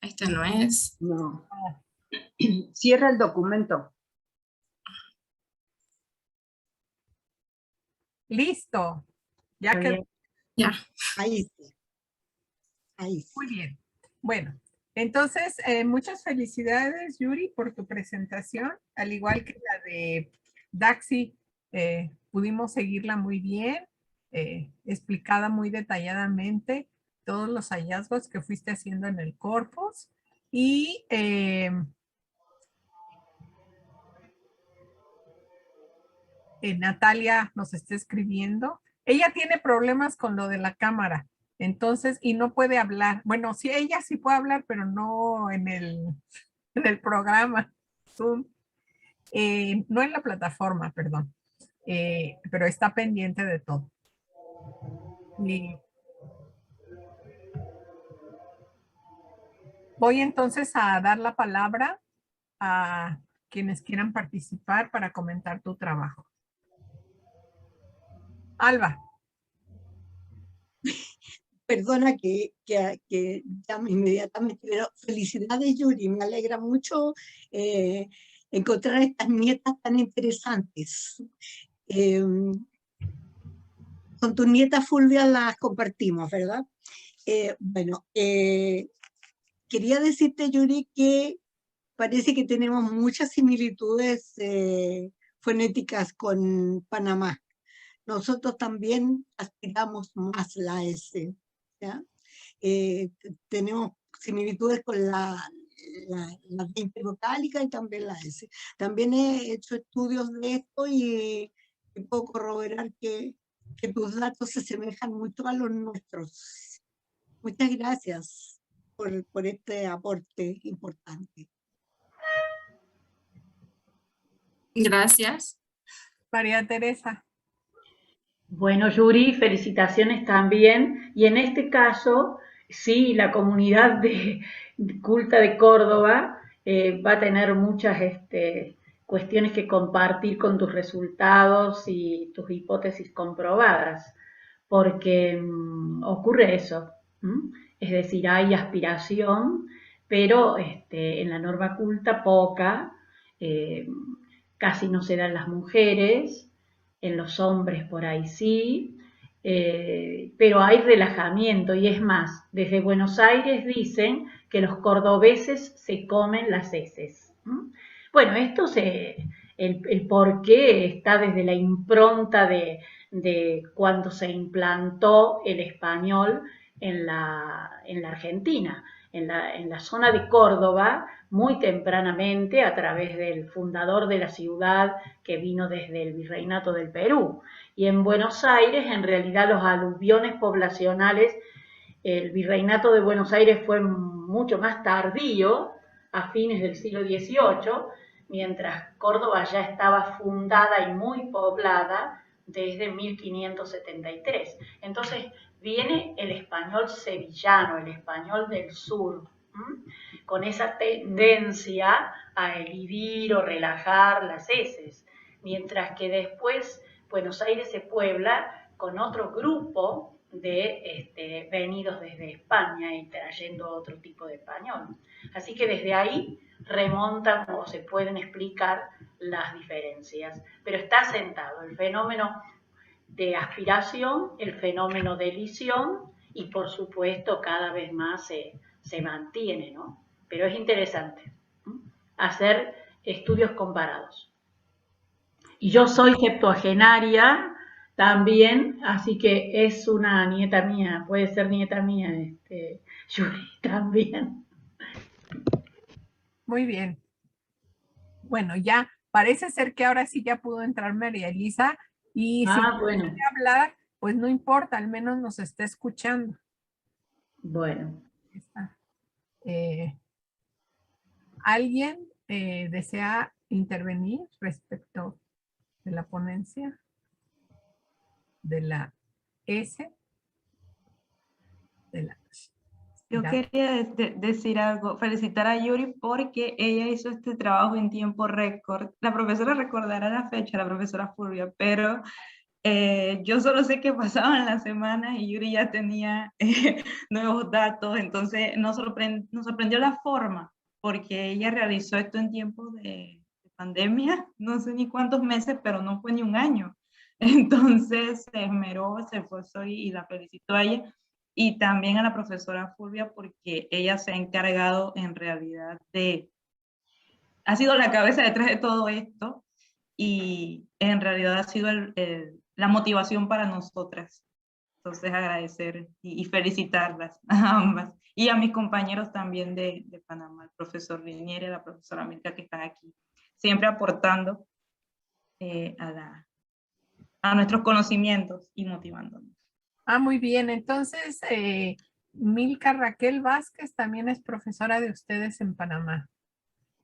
Este no es. No. Cierra el documento. Listo. Ya quedó. Ya. Ahí sí. Ahí sí. Muy bien. Bueno, entonces, muchas felicidades, Yuri, por tu presentación. Al igual que la de Daxi, pudimos seguirla muy bien, explicada muy detalladamente todos los hallazgos que fuiste haciendo en el corpus. Y Natalia nos está escribiendo. Ella tiene problemas con lo de la cámara. Entonces, y no puede hablar. Bueno, sí, ella sí puede hablar, pero no en el programa Zoom. No en la plataforma, perdón. Pero está pendiente de todo. Y voy entonces a dar la palabra a quienes quieran participar para comentar tu trabajo. Alba. Perdona que llame inmediatamente, pero felicidades, Yuri, me alegra mucho encontrar estas nietas tan interesantes. Con tus nietas Fulvia las compartimos, ¿verdad? Bueno, quería decirte, Yuri, que parece que tenemos muchas similitudes fonéticas con Panamá. Nosotros también aspiramos más la S. ¿Ya? Tenemos similitudes con la intervocálica y también la S. También he hecho estudios de esto y puedo corroborar que tus datos se asemejan mucho a los nuestros. Muchas gracias por este aporte importante. Gracias. María Teresa. Bueno, Yuri, felicitaciones también. Y en este caso, sí, la comunidad culta de Córdoba va a tener muchas cuestiones que compartir con tus resultados y tus hipótesis comprobadas, porque ocurre eso. Es decir, hay aspiración, pero en la norma culta poca, casi no se dan las mujeres. En los hombres por ahí sí, pero hay relajamiento y es más, desde Buenos Aires dicen que los cordobeses se comen las heces. Bueno, esto el porqué está desde la impronta de cuando se implantó el español en la Argentina. En la zona de Córdoba, muy tempranamente, a través del fundador de la ciudad que vino desde el Virreinato del Perú. Y en Buenos Aires, en realidad, los aluviones poblacionales, el Virreinato de Buenos Aires fue mucho más tardío, a fines del siglo XVIII, mientras Córdoba ya estaba fundada y muy poblada desde 1573. Entonces, viene el español sevillano, el español del sur, con esa tendencia a elidir o relajar las heces, mientras que después Buenos Aires se puebla con otro grupo de venidos desde España y trayendo otro tipo de español. Así que desde ahí remontan o se pueden explicar las diferencias, pero está sentado el fenómeno de aspiración, el fenómeno de elisión, y por supuesto cada vez más se mantiene, ¿no? Pero es interesante hacer estudios comparados. Y yo soy septuagenaria también, así que es una nieta mía, puede ser nieta mía, Yuri también. Muy bien. Bueno, ya parece ser que ahora sí ya pudo entrar María Elisa y si bueno. quiere hablar, pues no importa, al menos nos está escuchando. Bueno. ¿Alguien desea intervenir respecto de la ponencia de la S? Yo quería decir algo, felicitar a Yuri porque ella hizo este trabajo en tiempo récord. La profesora recordará la fecha, la profesora Fulvia, pero yo solo sé que pasaban las semanas y Yuri ya tenía nuevos datos, entonces nos sorprendió la forma, porque ella realizó esto en tiempos de pandemia, no sé ni cuántos meses, pero no fue ni un año. Entonces se esmeró, se esforzó y la felicito a ella. Y también a la profesora Fulvia porque ella se ha encargado en realidad ha sido la cabeza detrás de todo esto y en realidad ha sido la motivación para nosotras. Entonces agradecer y felicitarlas a ambas. Y a mis compañeros también de Panamá, el profesor Liniere, la profesora Milka, que están aquí, siempre aportando a nuestros conocimientos y motivándonos. Muy bien. Entonces, Milka Raquel Vázquez también es profesora de ustedes en Panamá.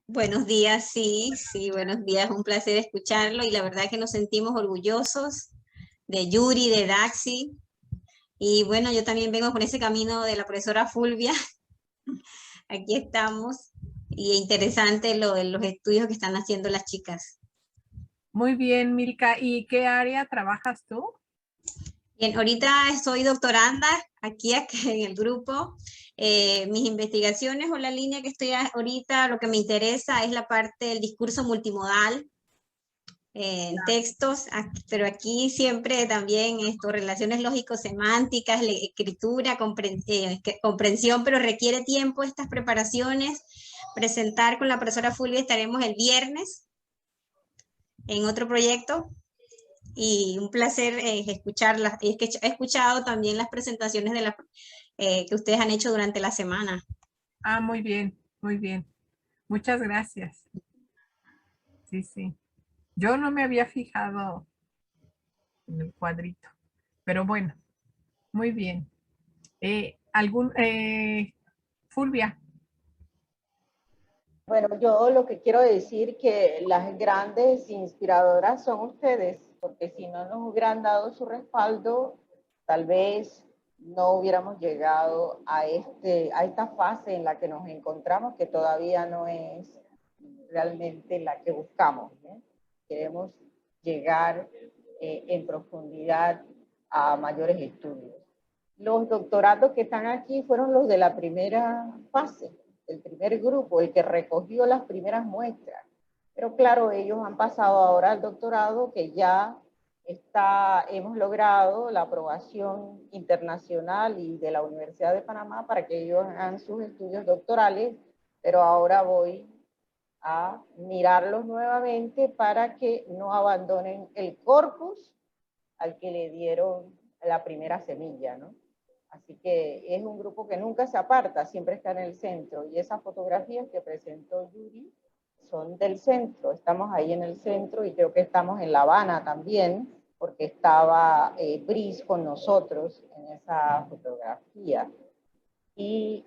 Buenos días, sí, buenos días, un placer escucharlo y la verdad que nos sentimos orgullosos de Yuri, de Daxi, y bueno, yo también vengo con ese camino de la profesora Fulvia, aquí estamos, y interesante los estudios que están haciendo las chicas. Muy bien, Milka, ¿y qué área trabajas tú? Bien, ahorita soy doctoranda aquí en el grupo. Mis investigaciones o la línea que estoy ahorita, lo que me interesa es la parte del discurso multimodal en textos, pero aquí siempre también relaciones lógico-semánticas, escritura, comprensión, pero requiere tiempo estas preparaciones. Presentar con la profesora Fulvia estaremos el viernes en otro proyecto. Y un placer escucharlas. Es que he escuchado también las presentaciones de que ustedes han hecho durante la semana. Muy bien, muy bien. Muchas gracias. Sí. Yo no me había fijado en el cuadrito, pero bueno, muy bien. Fulvia. Bueno, yo lo que quiero decir que las grandes inspiradoras son ustedes, porque si no nos hubieran dado su respaldo, tal vez no hubiéramos llegado a esta fase en la que nos encontramos, que todavía no es realmente la que buscamos, ¿no? Queremos llegar en profundidad a mayores estudios. Los doctorados que están aquí fueron los de la primera fase, el primer grupo, el que recogió las primeras muestras. Pero claro, ellos han pasado ahora al doctorado que ya hemos logrado la aprobación internacional y de la Universidad de Panamá para que ellos hagan sus estudios doctorales, pero ahora voy a mirarlos nuevamente para que no abandonen el corpus al que le dieron la primera semilla, ¿no? Así que es un grupo que nunca se aparta, siempre está en el centro. Y esas fotografías que presentó Yuri son del centro. Estamos ahí en el centro y creo que estamos en La Habana también, porque estaba Brice con nosotros en esa fotografía. Y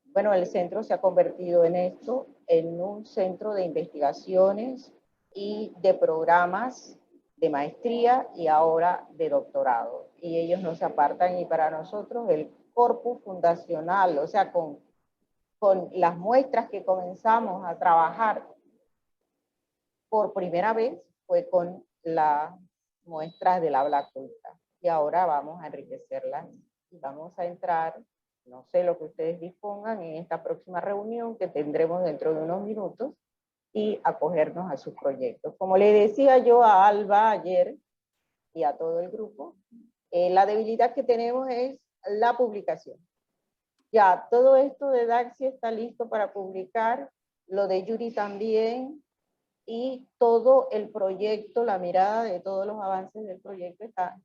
bueno, el centro se ha convertido en esto, en un centro de investigaciones y de programas de maestría y ahora de doctorado. Y ellos no se apartan y para nosotros el corpus fundacional, o sea, con las muestras que comenzamos a trabajar por primera vez fue con las muestras del habla culta. Y ahora vamos a enriquecerlas y vamos a entrar, no sé lo que ustedes dispongan en esta próxima reunión que tendremos dentro de unos minutos, y acogernos a sus proyectos. Como le decía yo a Alba ayer y a todo el grupo, la debilidad que tenemos es la publicación. Ya, todo esto de Daxi está listo para publicar, lo de Yuri también, y todo el proyecto, la mirada de todos los avances del proyecto está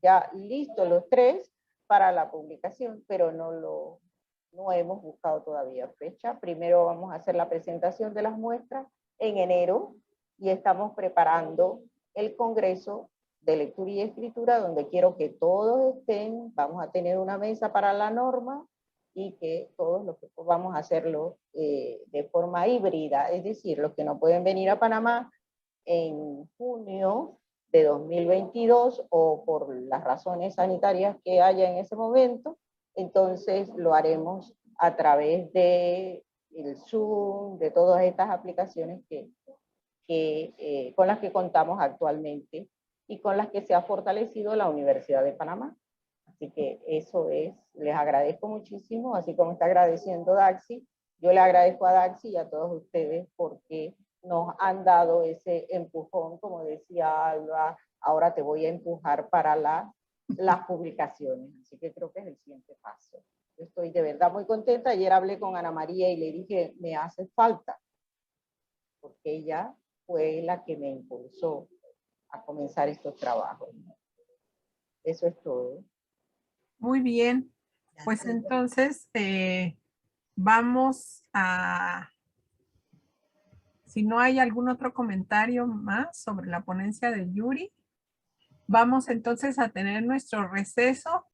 ya listo, los 3, para la publicación, pero no hemos buscado todavía fecha. Primero vamos a hacer la presentación de las muestras en enero y estamos preparando el congreso de lectura y escritura donde quiero que todos estén. Vamos a tener una mesa para la norma y que todos los que vamos a hacerlo de forma híbrida, es decir, los que no pueden venir a Panamá en junio de 2022 o por las razones sanitarias que haya en ese momento, entonces lo haremos a través de el Zoom, de todas estas aplicaciones con las que contamos actualmente y con las que se ha fortalecido la Universidad de Panamá. Así que eso es, les agradezco muchísimo, así como está agradeciendo Daxi, yo le agradezco a Daxi y a todos ustedes porque nos han dado ese empujón, como decía Alba, ahora te voy a empujar para las publicaciones. Así que creo que es el siguiente paso. Yo estoy de verdad muy contenta. Ayer hablé con Ana María y le dije, me hace falta, porque ella fue la que me impulsó a comenzar estos trabajos. Eso es todo. Muy bien. Pues entonces vamos a... Si no hay algún otro comentario más sobre la ponencia de Yuri, vamos entonces a tener nuestro receso.